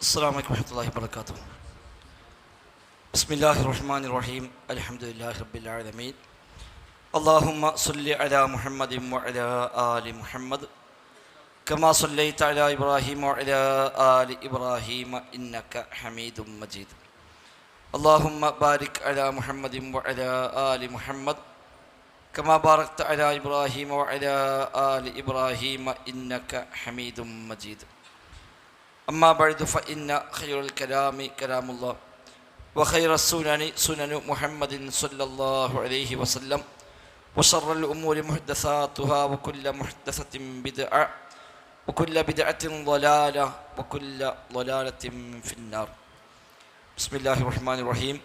السلام عليكم ورحمة الله وبركاته. بسم الله الرحمن الرحيم. الحمد لله رب العالمين. اللهم صل على محمد وعلى آل محمد كما صليت على إبراهيم وعلى آل إبراهيم إنك حميد مجيد. اللهم بارك على محمد وعلى آل محمد كما باركت على إبراهيم وعلى آل إبراهيم إنك حميد مجيد. أما بعد فإن خير الكلام كلام الله وخير السنن سنن محمد صلى الله عليه وسلم وشر الأمور محدثاتها وكل محدثة بدعة وكل بدعة ضلالة وكل ضلالة في النار. بسم الله الرحمن الرحيم.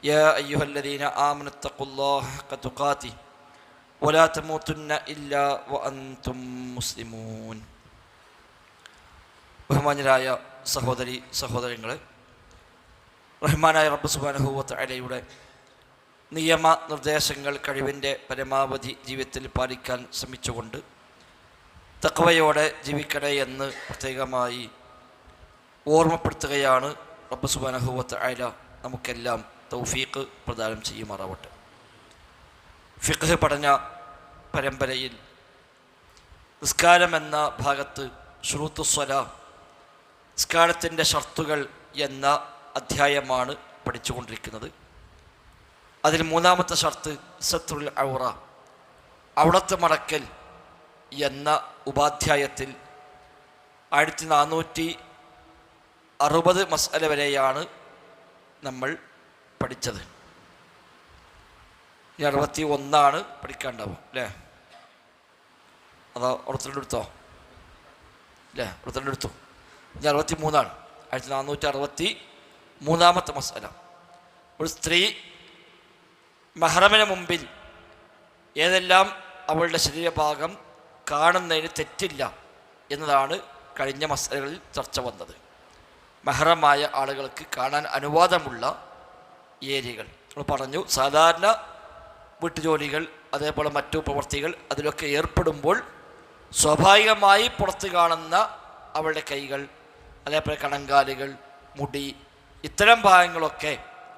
يا أيها الذين آمنوا اتقوا الله حق تقاته ولا تموتن إلا وأنتم مسلمون. ബഹുമാന്യരായ സഹോദരി സഹോദരങ്ങളെ, റഹ്മാനായ റബ്ബ് സുബ്ഹാനഹു വ തആലയുടെ നിയമ നിർദ്ദേശങ്ങൾ കഴിവിൻ്റെ പരമാവധി ജീവിതത്തിൽ പാലിക്കാൻ ശ്രമിച്ചുകൊണ്ട് തഖ്വയോടെ ജീവിക്കണേ എന്ന് പ്രത്യേകമായി ഓർമ്മപ്പെടുത്തുകയാണ്. റബ്ബ് സുബ്ഹാനഹു വ തആല നമുക്കെല്ലാം തൗഫീഖ് പ്രദാനം ചെയ്യുമാറാവട്ടെ. ഫിഖ്ഹ് പഠന പരമ്പരയിൽ നിസ്കാരം എന്ന ഭാഗത്ത് ശുറൂത്തുസ് സ്വലാ, നിസ്കാരത്തിൻ്റെ ഷർത്തുകൾ എന്ന അധ്യായമാണ് പഠിച്ചുകൊണ്ടിരിക്കുന്നത്. അതിൽ മൂന്നാമത്തെ ഷർത്ത് സത്രുൽ ഔറ, ഔറത്ത് മറക്കൽ എന്ന ഉപാധ്യായത്തിൽ 1460 മസ്അല വരെയാണ് നമ്മൾ പഠിച്ചത്. 61 പഠിക്കാണ്ടാവും അല്ലേ? അതോ ഓർത്തിട്ടെടുത്തോ? അല്ലേ, ഓർത്തിട്ടെടുത്തു. 63 1463 മസ്അല. ഒരു സ്ത്രീ മഹ്റമിന് മുമ്പിൽ ഏതെല്ലാം അവളുടെ ശരീരഭാഗം കാണുന്നതിന് തെറ്റില്ല എന്നതാണ് കഴിഞ്ഞ മസ്അലകളിൽ ചർച്ച വന്നത്. മഹ്റമായ ആളുകൾക്ക് കാണാൻ അനുവാദമുള്ള ഏരിയകൾ നമ്മൾ പറഞ്ഞു. സാധാരണ വീട്ടുജോലികൾ അതേപോലെ മറ്റു പ്രവൃത്തികൾ അതിലൊക്കെ ഏർപ്പെടുമ്പോൾ സ്വാഭാവികമായി പുറത്ത് കാണുന്ന അവളുടെ കൈകൾ, അതേപോലെ കണങ്കാലുകൾ, മുടി, ഇത്തരം ഭാഗങ്ങളൊക്കെ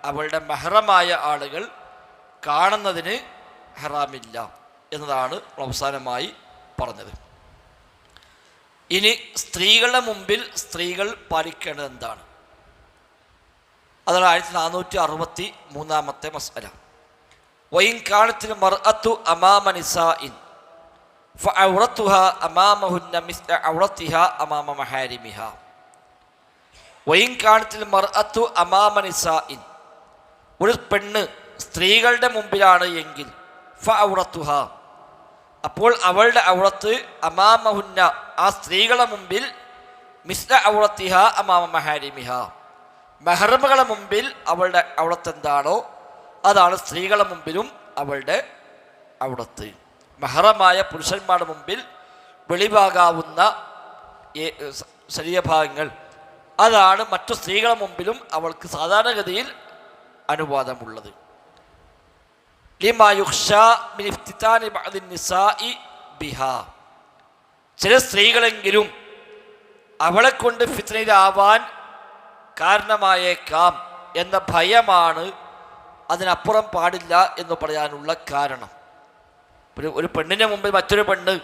അവളുടെ മഹ്റമായ ആളുകൾ കാണുന്നതിന് ഹറാമില്ല എന്നതാണ് അവസാനമായി പറഞ്ഞത്. ഇനി സ്ത്രീകളുടെ മുമ്പിൽ സ്ത്രീകൾ പാലിക്കേണ്ടത് എന്താണ്? അതാണ് 1463 മസ്അല. വഇൻ കാനത്തിൽ മർഅത്തു അമാമ നിസാഇൻ ഫഅൗറത്തുഹാ അമാമഹുന്ന മിസ്ല ഔറത്തിഹാ അമാമ മഹാരിമിഹാ. വഇൻ കാനത്തിൽ മർഅത്തു അമാമ നിസാഇൻ, ഒരു പെണ്ണ് സ്ത്രീകളുടെ മുമ്പിലാണ് എങ്കിൽ ഫഅൗറത്തുഹാ, അപ്പോൾ അവളുടെ ഔറത്ത് അമാമഹുന്ന, ആ സ്ത്രീകളുടെ മുമ്പിൽ, മിസ്ല ഔറത്തിഹാ അമാമ മഹാരിമിഹാ, മെഹ്റമുകളുടെ മുമ്പിൽ അവളുടെ ഔറത്ത് എന്താണോ അതാണ് സ്ത്രീകളുടെ മുമ്പിലും അവളുടെ ഔറത്ത്. മെഹ്റമായ പുരുഷന്മാരുടെ മുമ്പിൽ വെളിവാകാവുന്ന ശരീരഭാഗങ്ങൾ അതാണ് മറ്റു സ്ത്രീകളുടെ മുമ്പിലും അവൾക്ക് സാധാരണഗതിയിൽ അനുവാദമുള്ളത്. ചില സ്ത്രീകളെങ്കിലും അവളെ കൊണ്ട് ഫിത്നയിലാവാൻ കാരണമായേക്കാം എന്ന ഭയമാണ് അതിനപ്പുറം പാടില്ല എന്ന് പറയാനുള്ള കാരണം. ഒരു പെണ്ണിൻ്റെ മുമ്പിൽ മറ്റൊരു പെണ്ണ്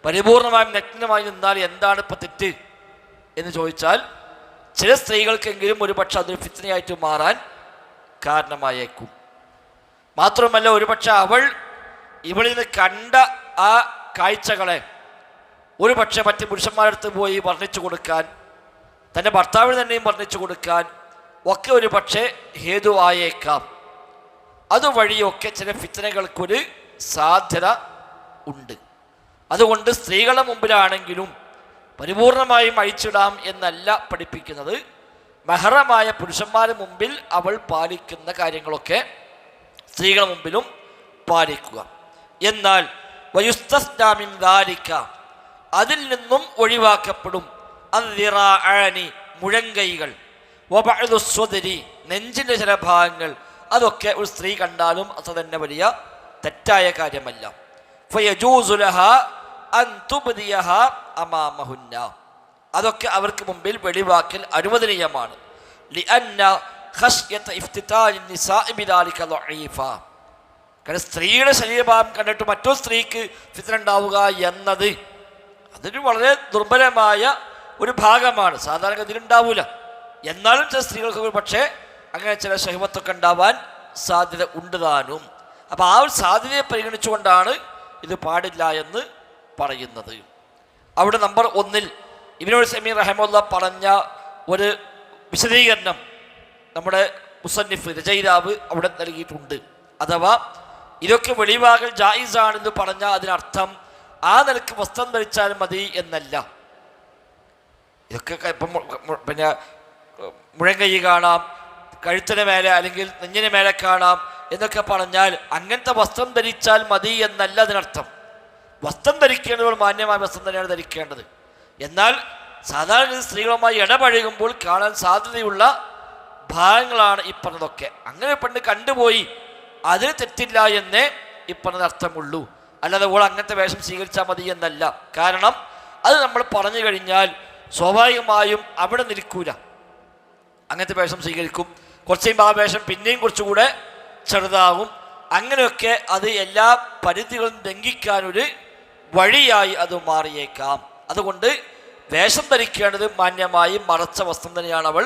പരിപൂർണമായും നഗ്നമായി നിന്നാൽ എന്താണ് ഇപ്പം തെറ്റ് എന്ന് ചോദിച്ചാൽ ചില സ്ത്രീകൾക്കെങ്കിലും ഒരുപക്ഷെ അതൊരു ഫിത്നയായിട്ട് മാറാൻ കാരണമായേക്കും. മാത്രമല്ല, ഒരുപക്ഷെ അവൾ ഇവളിൽ നിന്ന് കണ്ട ആ കാഴ്ചകളെ ഒരുപക്ഷെ മറ്റ് പുരുഷന്മാരടുത്ത് പോയി വർണ്ണിച്ചു കൊടുക്കാൻ, തൻ്റെ ഭർത്താവിന് തന്നെയും വർണ്ണിച്ചു കൊടുക്കാൻ ഒക്കെ ഒരു പക്ഷേ ഹേതുവായേക്കാം. അതുവഴിയൊക്കെ ചില ഫിത്നകൾക്കൊരു സാധ്യത ഉണ്ട്. അതുകൊണ്ട് സ്ത്രീകളുടെ മുമ്പിലാണെങ്കിലും പരിപൂർണമായും അഴിച്ചിടാം എന്നല്ല പഠിപ്പിക്കുന്നത്. മെഹ്റമായ പുരുഷന്മാരുടെ മുമ്പിൽ അവൾ പാലിക്കുന്ന കാര്യങ്ങളൊക്കെ സ്ത്രീകളുടെ മുമ്പിലും പാലിക്കുക. എന്നാൽ വയുസ്തസ്നാ മിൻ ദാലിക, അതിൽ നിന്നും ഒഴിവാക്കപ്പെടും അദ്ദിറാഅനി, മുഴങ്കൈകൾ, വബഅദു സ്വദരി, നെഞ്ചിൻ്റെ ചില ഭാഗങ്ങൾ, അതൊക്കെ ഒരു സ്ത്രീ കണ്ടാലും അത് തന്നെ വലിയ തെറ്റായ കാര്യമല്ല. ഫയജൂസു ലഹാ അൻ തുബ്ദിയഹാ അമാമഹുന്ന, അതൊക്കെ അവർക്ക് മുമ്പിൽ വെളിവാക്കൽ അനുവദനീയമാണ്. ലിഅന്ന ഖശ്യത ഇഫ്തിതാനി നിസാഇ ബിദാലിക ദഈഫ. കാരണം സ്ത്രീയുടെ ശരീരഭാഗം കണ്ടിട്ട് മറ്റൊരു സ്ത്രീക്ക് ഫിത്ന ഉണ്ടാവുക എന്നത് അതൊരു വളരെ ദുർബലമായ ഒരു ഭാഗമാണ്. സാധാരണഗതിയിൽ ഉണ്ടാവില്ല. എന്നാലും ചില സ്ത്രീകൾക്ക് പക്ഷേ അങ്ങനെ ചില ശഹ്വത്തൊക്കെ ഉണ്ടാവാൻ സാധ്യത ഉണ്ട് താനും. അപ്പോൾ ആ ഒരു സാധ്യതയെ പരിഗണിച്ചുകൊണ്ടാണ് ഇത് പാടില്ല എന്ന് പറയുന്നത്. അവിടെ നമ്പർ 1 ഇബ്നു ഉസൈമീൻ റഹിമഹുല്ലാ പറഞ്ഞ ഒരു വിശദീകരണം നമ്മുടെ മുസന്നിഫ് രചയിതാവ് അവിടെ നൽകിയിട്ടുണ്ട്. അഥവാ ഇതൊക്കെ വെളിവാകൽ ജായിസാണെന്ന് പറഞ്ഞാൽ അതിനർത്ഥം ആ നിലക്ക് വസ്ത്രം ധരിച്ചാൽ മതി എന്നല്ല. ഇതൊക്കെ ഇപ്പം പിന്നെ മുഴങ്കൈ കാണാം, കഴുത്തിന് മേലെ അല്ലെങ്കിൽ നെഞ്ഞിന് മേലെ കാണാം എന്നൊക്കെ പറഞ്ഞാൽ അങ്ങനത്തെ വസ്ത്രം ധരിച്ചാൽ മതി എന്നല്ല അതിനർത്ഥം. വസ്ത്രം ധരിക്കേണ്ടത് മാന്യമായ വസ്ത്രം തന്നെയാണ് ധരിക്കേണ്ടത്. എന്നാൽ സാധാരണ സ്ത്രീകളുമായി ഇടപഴകുമ്പോൾ കാണാൻ സാധ്യതയുള്ള ഭാഗങ്ങളാണ് ഈ പറഞ്ഞതൊക്കെ. അങ്ങനെ പെണ്ണ് കണ്ടുപോയി അതിന് തെറ്റില്ല എന്നേ ഈ പറഞ്ഞത് അർത്ഥമുള്ളൂ. അല്ലാതെ ഓൾ അങ്ങനത്തെ വേഷം സ്വീകരിച്ചാൽ മതി എന്നല്ല. കാരണം അത് നമ്മൾ പറഞ്ഞു കഴിഞ്ഞാൽ സ്വാഭാവികമായും അവിടെ നിൽക്കൂല. അങ്ങനത്തെ വേഷം സ്വീകരിക്കും. കുറച്ച് കഴിയുമ്പോൾ ആ വേഷം പിന്നെയും കുറച്ചുകൂടെ ചെറുതാകും. അങ്ങനെയൊക്കെ അത് എല്ലാ പരിധികളും ലംഘിക്കാനൊരു വഴിയായി അത് മാറിയേക്കാം. അതുകൊണ്ട് വേഷം ധരിക്കേണ്ടത് മാന്യമായി മറച്ച വസ്ത്രം തന്നെയാണ് അവൾ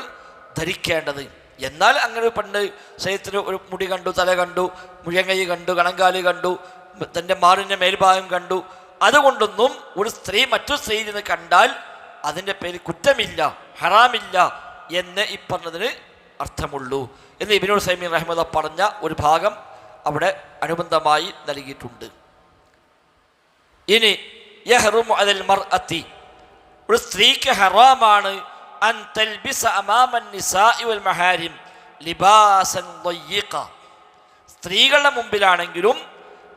ധരിക്കേണ്ടത്. എന്നാൽ അങ്ങനെ ഒരു പെണ്ണ് ശരീരത്തിന് ഒരു മുടി കണ്ടു, തല കണ്ടു, മുഴങ്കൈ കണ്ടു, കണങ്കാല് കണ്ടു, തൻ്റെ മാറിൻ്റെ മേൽഭാഗം കണ്ടു, അതുകൊണ്ടൊന്നും ഒരു സ്ത്രീ മറ്റൊരു സ്ത്രീയിൽ നിന്ന് കണ്ടാൽ അതിൻ്റെ പേര് കുറ്റമില്ല, ഹറാമില്ല എന്ന് ഈ പറഞ്ഞതിന് അർത്ഥമുള്ളൂ എന്ന് ഇബ്നു ഉസൈമീൻ റഹിമഹുല്ലാ പറഞ്ഞ ഒരു ഭാഗം അവിടെ അനുബന്ധമായി നൽകിയിട്ടുണ്ട്. ഇനി യഹ്റുമു അലൽ മർഅത്തി, ഒരു സ്ത്രീക്ക് ഹറാമാണ് അൻ തൽബിസ അമാമൻ നിസാഇ വൽ മഹാരിം ലിബാസൻ ദയ്യിഖ. സ്ത്രീകളുടെ മുമ്പിലാണെങ്കിലും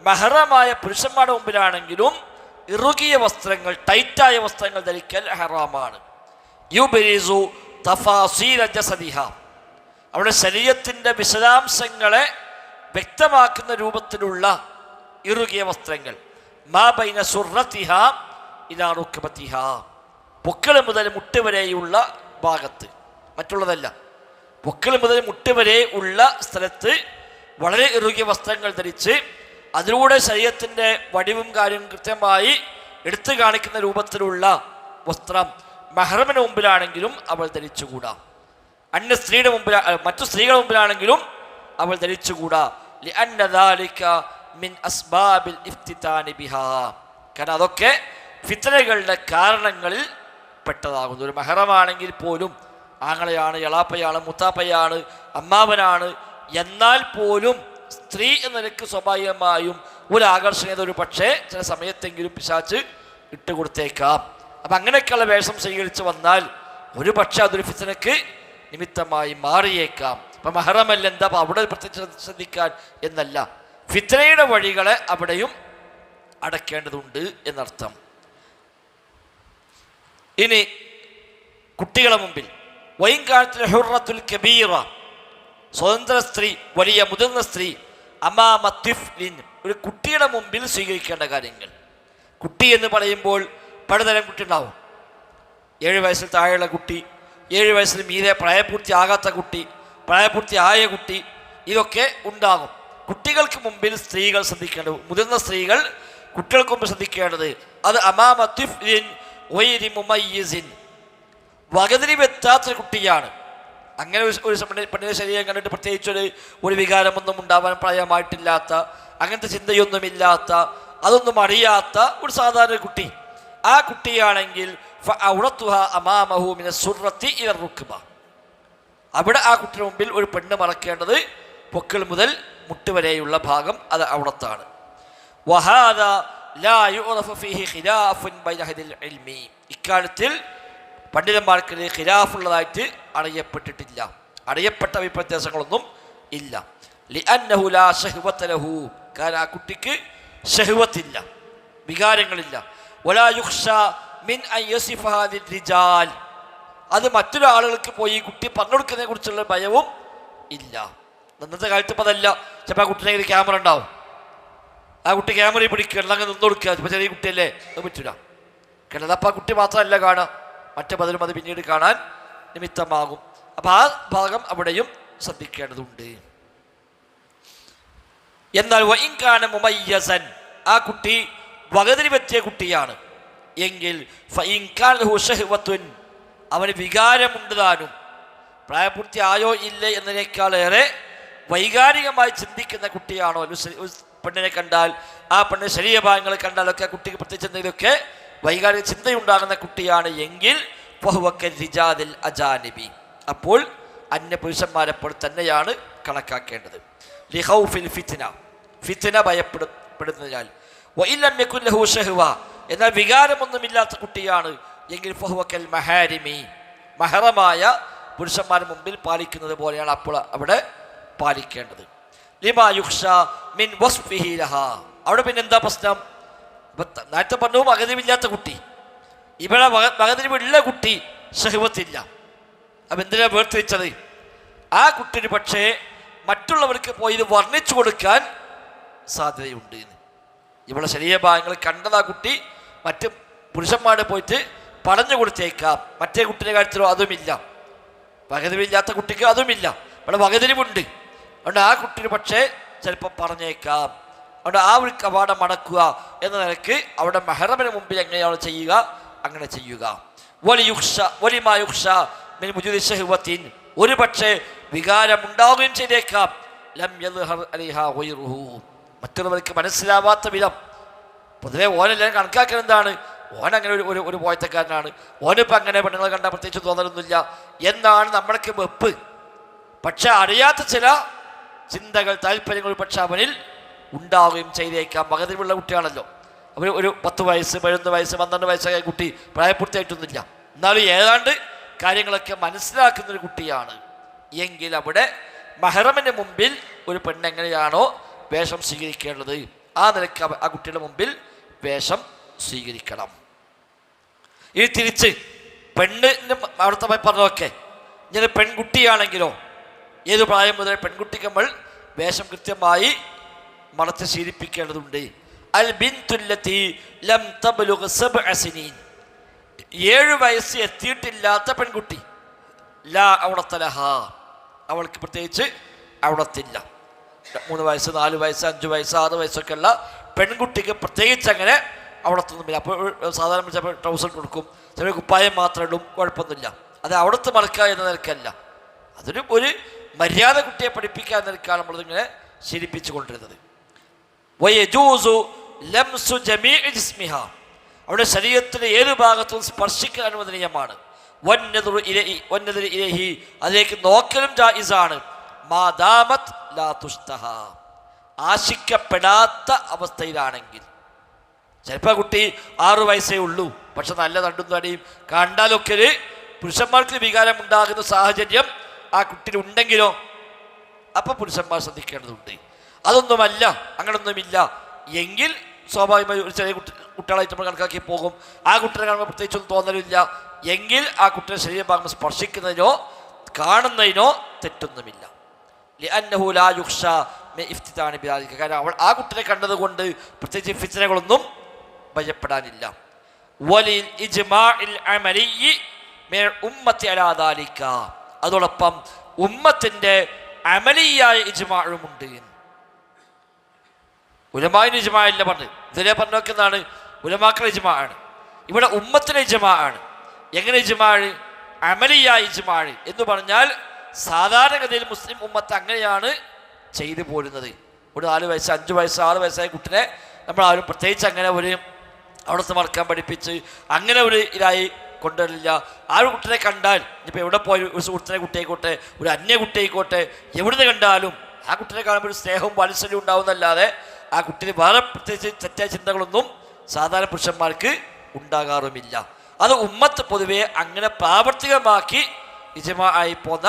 മഹറമായ പുരുഷന്മാരുടെ മുമ്പിലാണെങ്കിലും ഇറുകിയ വസ്ത്രങ്ങൾ, ടൈറ്റായ വസ്ത്രങ്ങൾ ധരിക്കൽ ഹറാമാണ്. യുബ്രിസു തഫാസീല ജസദിഹ, അവരുടെ ശരീരത്തിൻ്റെ വിശദാംശങ്ങളെ വ്യക്തമാക്കുന്ന രൂപത്തിലുള്ള ഇറുകിയ വസ്ത്രങ്ങൾ. മാ ബൈന സുറത്തിഹ ഇലാ റുക്ബത്തിഹ, പൊക്കിൾ മുതൽ മുട്ട് വരെയുള്ള ഭാഗത്ത്, മറ്റുള്ളതല്ല. പൊക്കിൾ മുതൽ മുട്ട് വരെ ഉള്ള സ്ഥലത്ത് വളരെ ഇറുകിയ വസ്ത്രങ്ങൾ ധരിച്ച് അതിലൂടെ ശരീരത്തിൻ്റെ വടിവും കാര്യവും കൃത്യമായി എടുത്തു കാണിക്കുന്ന രൂപത്തിലുള്ള വസ്ത്രം മെഹ്റമിന് മുമ്പിലാണെങ്കിലും അവൾ ധരിച്ചുകൂടാ. അന്യ സ്ത്രീയുടെ മുമ്പിൽ, മറ്റു സ്ത്രീകളുടെ മുമ്പിലാണെങ്കിലും അവൾ ധരിച്ചുകൂടാ. ലിഅന്ന ദാലിക മിൻ അസ്ബാബിൽ ഇഫ്തിതാനി ബിഹാ, കാരണം അതൊക്കെ ഫിത്നകളുടെ കാരണങ്ങളിൽ പെട്ടതാകുന്നു. ഒരു മെഹ്റമാണെങ്കിൽ പോലും, ആങ്ങളെയാണ്, എളാപ്പയാണ്, മുത്താപ്പയാണ്, അമ്മാവനാണ്, എന്നാൽ പോലും സ്ത്രീ എന്ന നിലയ്ക്ക് സ്വാഭാവികമായും ഒരു ആകർഷണീയത ഒരു പക്ഷേ ചില സമയത്തെങ്കിലും പിശാച്ച് ഇട്ടുകൊടുത്തേക്കാം. അപ്പം അങ്ങനെയൊക്കെയുള്ള വേഷം സ്വീകരിച്ച് വന്നാൽ ഒരു പക്ഷേ അതൊരു ഫിത്നയ്ക്ക് നിമിത്തമായി മാറിയേക്കാം. അപ്പം മെഹ്റമല്ല എന്താ, അപ്പം അവിടെ പ്രത്യേകിച്ച് ശ്രദ്ധിക്കാൻ എന്നല്ല, ഫിത്നയുടെ വഴികളെ അവിടെയും അടയ്ക്കേണ്ടതുണ്ട് എന്നർത്ഥം. ഇനി കുട്ടികളെ മുമ്പിൽ വൈകാലത്തിൽ ഹുറത്തുൽ കബീറ, സ്വതന്ത്ര സ്ത്രീ, വലിയ മുതിർന്ന സ്ത്രീ, അമാമ തിഫ്ലിൻ, ഒരു കുട്ടിയുടെ മുമ്പിൽ സ്വീകരിക്കേണ്ട കാര്യങ്ങൾ. കുട്ടി എന്ന് പറയുമ്പോൾ പലതരം കുട്ടി ഉണ്ടാവും. 7 വയസ്സിൽ താഴെയുള്ള കുട്ടി, 7 വയസ്സിൽ മീതെ പ്രായപൂർത്തിയാകാത്ത കുട്ടി, പ്രായപൂർത്തിയായ കുട്ടി, ഇതൊക്കെ ഉണ്ടാകും. കുട്ടികൾക്ക് മുമ്പിൽ സ്ത്രീകൾ ശ്രദ്ധിക്കേണ്ടത്, മുതിർന്ന സ്ത്രീകൾ കുട്ടികൾക്ക് മുമ്പിൽ ശ്രദ്ധിക്കേണ്ടത് അത് അമാമ തിഫ്ലിൻ വൈരി മുമയ്യിസിൻ, വകതിരിവെത്താത്തൊരു കുട്ടിയാണ്. അങ്ങനെ ഒരു പെണ്ണിൻ്റെ ശരീരം കണ്ടിട്ട് പ്രത്യേകിച്ചൊരു വികാരമൊന്നും ഉണ്ടാവാൻ പ്രായമായിട്ടില്ലാത്ത, അങ്ങനത്തെ ചിന്തയൊന്നുമില്ലാത്ത, അതൊന്നും അറിയാത്ത ഒരു സാധാരണ കുട്ടി. ആ കുട്ടിയാണെങ്കിൽ അവിടെ ആ കുട്ടിയുടെ മുമ്പിൽ ഒരു പെണ്ണ് മറക്കേണ്ടത് പൊക്കിൾ മുതൽ മുട്ട് വരെയുള്ള ഭാഗം, അത് അവിടത്താണ്. ഇക്കാര്യത്തിൽ പണ്ഡിതന്മാർക്കിടയിൽ ഖിലാഫുള്ളതായിട്ട് അറിയപ്പെട്ടിട്ടില്ല, അറിയപ്പെട്ട വ്യത്യാസങ്ങളൊന്നും ഇല്ല. ലിഅന്നഹു ലാ ശഹ്വത ലഹു, കാരണം ആ കുട്ടിക്ക് ശഹ്വത്തില്ല, വികാരങ്ങളില്ല. വലാ യുഖ്ശാ മിൻ അൻ യസിഫഹ ലിർരിജാൽ, അത് മറ്റൊരാളുകൾക്ക് പോയി കുട്ടി പറഞ്ഞു കൊടുക്കുന്നതിനെ കുറിച്ചുള്ള ഭയവും ഇല്ല. ഇന്നത്തെ കാലത്ത് ഇപ്പം അതല്ല. ചിലപ്പോൾ ആ കുട്ടിയുടെ ഒരു ക്യാമറ ഉണ്ടാവും, ആ കുട്ടി ക്യാമറയിൽ പിടിക്കുക, അങ്ങനെ നിന്ന് കൊടുക്കുക. ചിലപ്പോൾ ചെറിയ കുട്ടിയല്ലേ, അത് പറ്റില്ല. കാരണം അപ്പം ആ കുട്ടി മാത്രമല്ല കാണാം, മറ്റു പലരും അത് പിന്നീട് കാണാൻ നിമിത്തമാകും. അപ്പം ആ ഭാഗം അവിടെയും ശ്രദ്ധിക്കേണ്ടതുണ്ട്. എന്നാൽ വഇൻകാന മുമയ്യസൻ, ആ കുട്ടി വകതിരിവെത്തിയ കുട്ടിയാണ് എങ്കിൽ ഫഇൻകാന ലഹു ശഹ്വത്തുൻ, അവന് വികാരമുണ്ട് താനും, പ്രായപൂർത്തി ആയോ ഇല്ലേ എന്നതിനേക്കാളേറെ വൈകാരികമായി ചിന്തിക്കുന്ന കുട്ടിയാണോ, പെണ്ണിനെ കണ്ടാൽ ആ പെണ്ണിന്റെ ശരീരഭാഗങ്ങളെ കണ്ടാലൊക്കെ കുട്ടിക്ക് പ്രത്യേകിച്ച് എന്തെങ്കിലുമൊക്കെ വൈകാരിക ചിന്തയുണ്ടാകുന്ന കുട്ടിയാണ് എങ്കിൽ ഫഹുവക്കൽ റിജാദിൽ അജാനിബി, അപ്പോൾ അന്യ പുരുഷന്മാരെ പോലെ തന്നെയാണ് കണക്കാക്കേണ്ടത്. ലിഖൗഫിൽ ഫിത്ന, ഫിത്ന ഭയപ്പെടുന്നതിനാൽ. വഇല്ലം യകുൻ ലഹു ശഹ്വ, എന്നാൽ വികാരമൊന്നുമില്ലാത്ത കുട്ടിയാണ് എങ്കിൽ ഫഹുവക്കൽ മഹാരിമി, മഹറമായ പുരുഷന്മാരുടെ മുമ്പിൽ പാലിക്കുന്നത് പോലെയാണ് അപ്പോൾ അവിടെ പാലിക്കേണ്ടത്. ലിമാ യുഖ്ഷ മിൻ വസ്ഫിഹി ലഹാ, അവിടെ പിന്നെ എന്താ പ്രശ്നം? നേരത്തെ പറഞ്ഞു വകതിരിവില്ലാത്ത കുട്ടി, ഇവിടെ വകതിരിവുള്ള കുട്ടി ശഹ്വത്തില്ല. അപ്പം എന്തിനാ വേർതിരിച്ചത്? ആ കുട്ടിന് പക്ഷേ മറ്റുള്ളവർക്ക് പോയി ഇത് വർണ്ണിച്ചു കൊടുക്കാൻ സാധ്യതയുണ്ട്. ഇവിടെ ശരീരഭാഗങ്ങൾ കണ്ടത് ആ കുട്ടി മറ്റ് പുരുഷന്മാരെ പോയിട്ട് പറഞ്ഞു കൊടുത്തേക്കാം. മറ്റേ കുട്ടിയുടെ കാര്യത്തിലോ അതുമില്ല, വകതിരിവില്ലാത്ത കുട്ടിക്ക് അതുമില്ല, ഇവിടെ വകതിരിവുണ്ട്. അതുകൊണ്ട് ആ കുട്ടിന് പക്ഷേ ചിലപ്പോൾ പറഞ്ഞേക്കാം. അതുകൊണ്ട് ആ ഒരു കവാടം അടക്കുക എന്ന നിലയ്ക്ക് അവിടെ മെഹറമിന് മുമ്പിൽ എങ്ങനെയാണ് ചെയ്യുക, അങ്ങനെ ചെയ്യുക. ഒരു പക്ഷേ വികാരമുണ്ടാവുകയും ചെയ്തേക്കാം. മറ്റുള്ളവർക്ക് മനസ്സിലാവാത്ത വിധം. പൊതുവെ ഓനെല്ലാം കണക്കാക്കാൻ എന്താണ്, ഓനങ്ങനെ ഒരു പോയത്തക്കാരനാണ്, ഓനിപ്പോൾ അങ്ങനെ പെണ്ണുങ്ങളെ കണ്ടാൽ പ്രത്യേകിച്ച് തോന്നലൊന്നുമില്ല എന്നാണ് നമ്മൾക്ക് വെപ്പ്. പക്ഷെ അറിയാത്ത ചില ചിന്തകൾ, താല്പര്യങ്ങൾ പക്ഷെ അവനിൽ ഉണ്ടാവുകയും ചെയ്തേക്കാം. വകതിരിവുള്ള കുട്ടിയാണല്ലോ, അവർ ഒരു 10 വയസ്സ് 11 വയസ്സ് 12 വയസ്സായ കുട്ടി, പ്രായപൂർത്തിയായിട്ടൊന്നുമില്ല, എന്നാലും ഏതാണ്ട് കാര്യങ്ങളൊക്കെ മനസ്സിലാക്കുന്നൊരു കുട്ടിയാണ് എങ്കിൽ അവിടെ മഹറമിൻ്റെ മുമ്പിൽ ഒരു പെണ്ണെങ്ങനെയാണോ വേഷം സ്വീകരിക്കേണ്ടത് ആ നിലയ്ക്ക് ആ കുട്ടിയുടെ മുമ്പിൽ വേഷം സ്വീകരിക്കണം. ഇനി തിരിച്ച് പെണ്ണിൻ്റെ അവിടുത്തെ പറഞ്ഞതൊക്കെ ഇങ്ങനെ പെൺകുട്ടിയാണെങ്കിലോ ഏത് പ്രായം മുതൽ പെൺകുട്ടിക്ക് നമ്മൾ വേഷം കൃത്യമായി മറച്ച് ശീലിപ്പിക്കേണ്ടതുണ്ട്. അൽ ബിൻതുല്ലത്തി ലം തബ്ലുഗ് 7 സിനീൻ, 7 വയസ്സ് എത്തിയിട്ടില്ലാത്ത പെൺകുട്ടി, ലാ ഔറത്തലഹ, അവൾക്ക് പ്രത്യേകിച്ച് ഔറത്തില്ല. 3 വയസ്സ് 4 വയസ്സ് 5 വയസ്സ് 6 വയസ്സൊക്കെ ഉള്ള പെൺകുട്ടിക്ക് പ്രത്യേകിച്ച് അങ്ങനെ ഔറത്തൊന്നുമില്ല. അപ്പോൾ സാധാരണ ചിലപ്പോൾ ട്രൗസർ കൊടുക്കും, ചില കുപ്പായം മാത്രം ഇടും, കുഴപ്പമൊന്നുമില്ല. അത് ഔറത്ത് മറക്കുക എന്ന നിലക്കല്ല, ഒരു മര്യാദ കുട്ടിയെ പഠിപ്പിക്കുക എന്ന നിലക്കാണ് നമ്മളിതിങ്ങനെ ശീലിപ്പിച്ചു കൊണ്ടിരുന്നത്. വയജൂസു ലംസു ജമീഇ ജിസ്മിഹ, അവിടെ ശരീരത്തിലെ ഏത് ഭാഗത്തും സ്പർശിക്കാൻ അനുവദനീയമാണ്. വന്നദുറു ഇലൈഹി, അതിലേക്ക് നോക്കലും ജായിസാണ്. മാദാമത് ലാ തുഷ്തഹ, ആശിക്കപ്പെടാത്ത അവസ്ഥയിലാണെങ്കിൽ. ചിലപ്പോൾ കുട്ടി 6 വയസ്സേ ഉള്ളൂ, പക്ഷെ നല്ല നണ്ടും തടിയും കണ്ടാലൊക്കെ ഒരു പുരുഷന്മാർക്ക് വികാരം ഉണ്ടാകുന്ന സാഹചര്യം ആ കുട്ടിയിൽ ഉണ്ടെങ്കിലോ അപ്പം പുരുഷന്മാർ ശ്രദ്ധിക്കേണ്ടതുണ്ട്. അതൊന്നുമല്ല, അങ്ങനൊന്നുമില്ല എങ്കിൽ സ്വാഭാവികമായി ഒരു ചെറിയ കുട്ടികളായിട്ട് നമ്മൾ കണക്കാക്കി പോകും. ആ കുട്ടിയെ കാണുമ്പോൾ പ്രത്യേകിച്ചൊന്നും തോന്നലില്ല എങ്കിൽ ആ കുട്ടിയുടെ ശരീരഭാഗം സ്പർശിക്കുന്നതിനോ കാണുന്നതിനോ തെറ്റൊന്നുമില്ല. ലിഅന്നഹു ലാ യുഖ്ഷ മിൻ ഇഫ്തിതാനി ബിദാലിക, കാരണം അവൾ ആ കുട്ടിയെ കണ്ടതുകൊണ്ട് പ്രത്യേകിച്ച് ഫിത്നകളൊന്നും ഭയപ്പെടാനില്ല. വലിൽ ഇജ്മാഇൽ അമലിയ്യി മിൻ ഉമ്മത്തി അലാ ദാലിക, അതോടൊപ്പം ഉമ്മത്തിൻ്റെ അമലിയായ ഇജ്മാഉമുണ്ട്. ഉലമാഇന്റെ ഇജ്മാ അല്ല പറഞ്ഞത്, ഇതിലെ പറഞ്ഞൊക്കെ എന്താണ്, ഉലമാക്കളുടെ ഇജ്മാ ആണ്. ഇവിടെ ഉമ്മത്തിൻ്റെ ഇജ്മാ ആണ്. എങ്ങനെ ഇജ്മാ? അമലിയായ ഇജ്മാ എന്ന് പറഞ്ഞാൽ സാധാരണഗതിയിൽ മുസ്ലിം ഉമ്മത്ത് അങ്ങനെയാണ് ചെയ്തു പോരുന്നത്. ഒരു 4 വയസ്സ് 5 വയസ്സ് 6 വയസ്സായ കുട്ടിനെ നമ്മൾ ആരും പ്രത്യേകിച്ച് അങ്ങനെ ഒരു അവിടുത്തെ മറക്കാൻ പഠിപ്പിച്ച് അങ്ങനെ ഒരു ഇതായി കൊണ്ടുവരില്ല. ആ ഒരു കുട്ടിനെ കണ്ടാൽ ഇപ്പോൾ എവിടെ പോയി, ഒരു സുഹൃത്തിനെ കുട്ടിയായിക്കോട്ടെ, ഒരു അന്യ കുട്ടിയായിക്കോട്ടെ, എവിടുന്ന് കണ്ടാലും ആ കുട്ടിനെ കാണുമ്പോൾ ഒരു സ്നേഹവും വാത്സല്യവും ഉണ്ടാവുന്നല്ലാതെ ആ കുട്ടിന് വേറെ പ്രത്യേകിച്ച് തെറ്റായ ചിന്തകളൊന്നും സാധാരണ പുരുഷന്മാർക്ക് ഉണ്ടാകാറുമില്ല. അത് ഉമ്മത്ത് പൊതുവെ അങ്ങനെ പ്രാവർത്തികമാക്കി ഇജ്മാ ആയി പോന്ന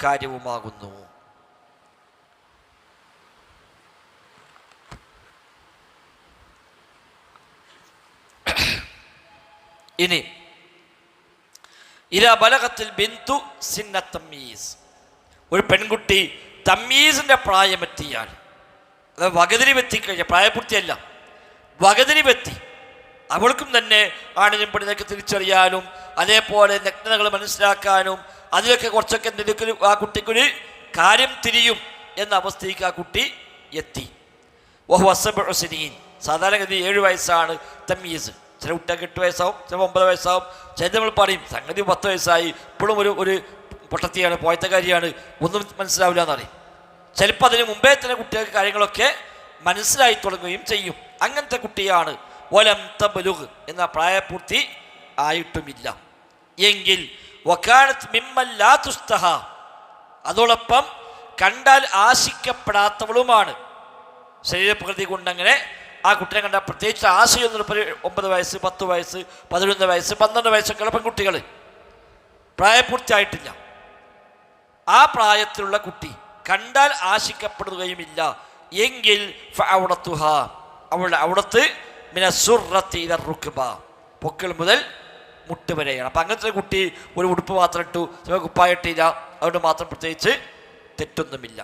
കാര്യവുമാകുന്നു. ഇനി ഇലാ ബലഗത്തിൽ ബിന്തു സിന്ന തമ്മീസ്, ഒരു പെൺകുട്ടി തമ്മീസിൻ്റെ പ്രായമെത്തിയാൽ, അത് വകതിരിവെത്തിക്കഴിഞ്ഞാൽ, പ്രായപൂർത്തിയല്ല വകതിരിവെത്തി, അവൾക്കും തന്നെ ആണിനും പെണ്ണിനൊക്കെ തിരിച്ചറിയാനും അതേപോലെ നഗ്നതകൾ മനസ്സിലാക്കാനും അതിലൊക്കെ കുറച്ചൊക്കെ എന്തെങ്കിലും ആ കുട്ടിക്കൊരു കാര്യം തിരിയും എന്ന അവസ്ഥയ്ക്ക് ആ കുട്ടി എത്തി. വഹുവസബുസനീൻ, സാധാരണഗതി 7 വയസ്സാണ് തമീസ്. ചില കുട്ടികൾക്ക് 8 വയസ്സാവും, ചില 9 വയസ്സാവും. ചില നമ്മൾ പറയും സംഗതി 10 വയസ്സായി, ഇപ്പോഴും ഒരു പൊട്ടത്തിയാണ്, പോയത്തക്കാരിയാണ്, ഒന്നും മനസ്സിലാവില്ല എന്നറിയും. ചിലപ്പോൾ അതിന് മുമ്പേ തന്നെ കുട്ടികൾക്ക് കാര്യങ്ങളൊക്കെ മനസ്സിലായി തുടങ്ങുകയും ചെയ്യും. അങ്ങനത്തെ കുട്ടിയാണ് വലം തബ്ലുഗ് എന്ന പ്രായപൂർത്തി ആയിട്ടുമില്ല എങ്കിൽ വകാനത്ത് മിമ്മൻ ലാ തുസ്തഹ, അതോടൊപ്പം കണ്ടാൽ ആശിക്കപ്പെടാത്തവളുമാണ്. ശരീരപ്രകൃതി കൊണ്ടങ്ങനെ ആ കുട്ടിയെ കണ്ടാൽ പ്രത്യേകിച്ച് ആശയൊന്നും 9 വയസ്സ് 10 വയസ്സ് 11 വയസ്സ് 12 വയസ്സൊക്കെയുള്ള പെൺകുട്ടികൾ പ്രായപൂർത്തിയായിട്ടില്ല. ആ പ്രായത്തിലുള്ള കുട്ടി കണ്ടാൽ ആശിക്കപ്പെടുകയുമില്ല എങ്കിൽ ഫഅൗറത്തുഹ, അവളുടെ ഔറത്ത് മിന സുർറത്തി ഇല റുക്ബ, പൊക്കിൾ മുതൽ മുട്ട് വരെയാണ്. അപ്പം അങ്ങനത്തെ കുട്ടി ഒരു ഉടുപ്പ് മാത്രം ഇട്ടു, ചില കുപ്പായിട്ടില്ല, അതുകൊണ്ട് മാത്രം പ്രത്യേകിച്ച് തെറ്റൊന്നുമില്ല.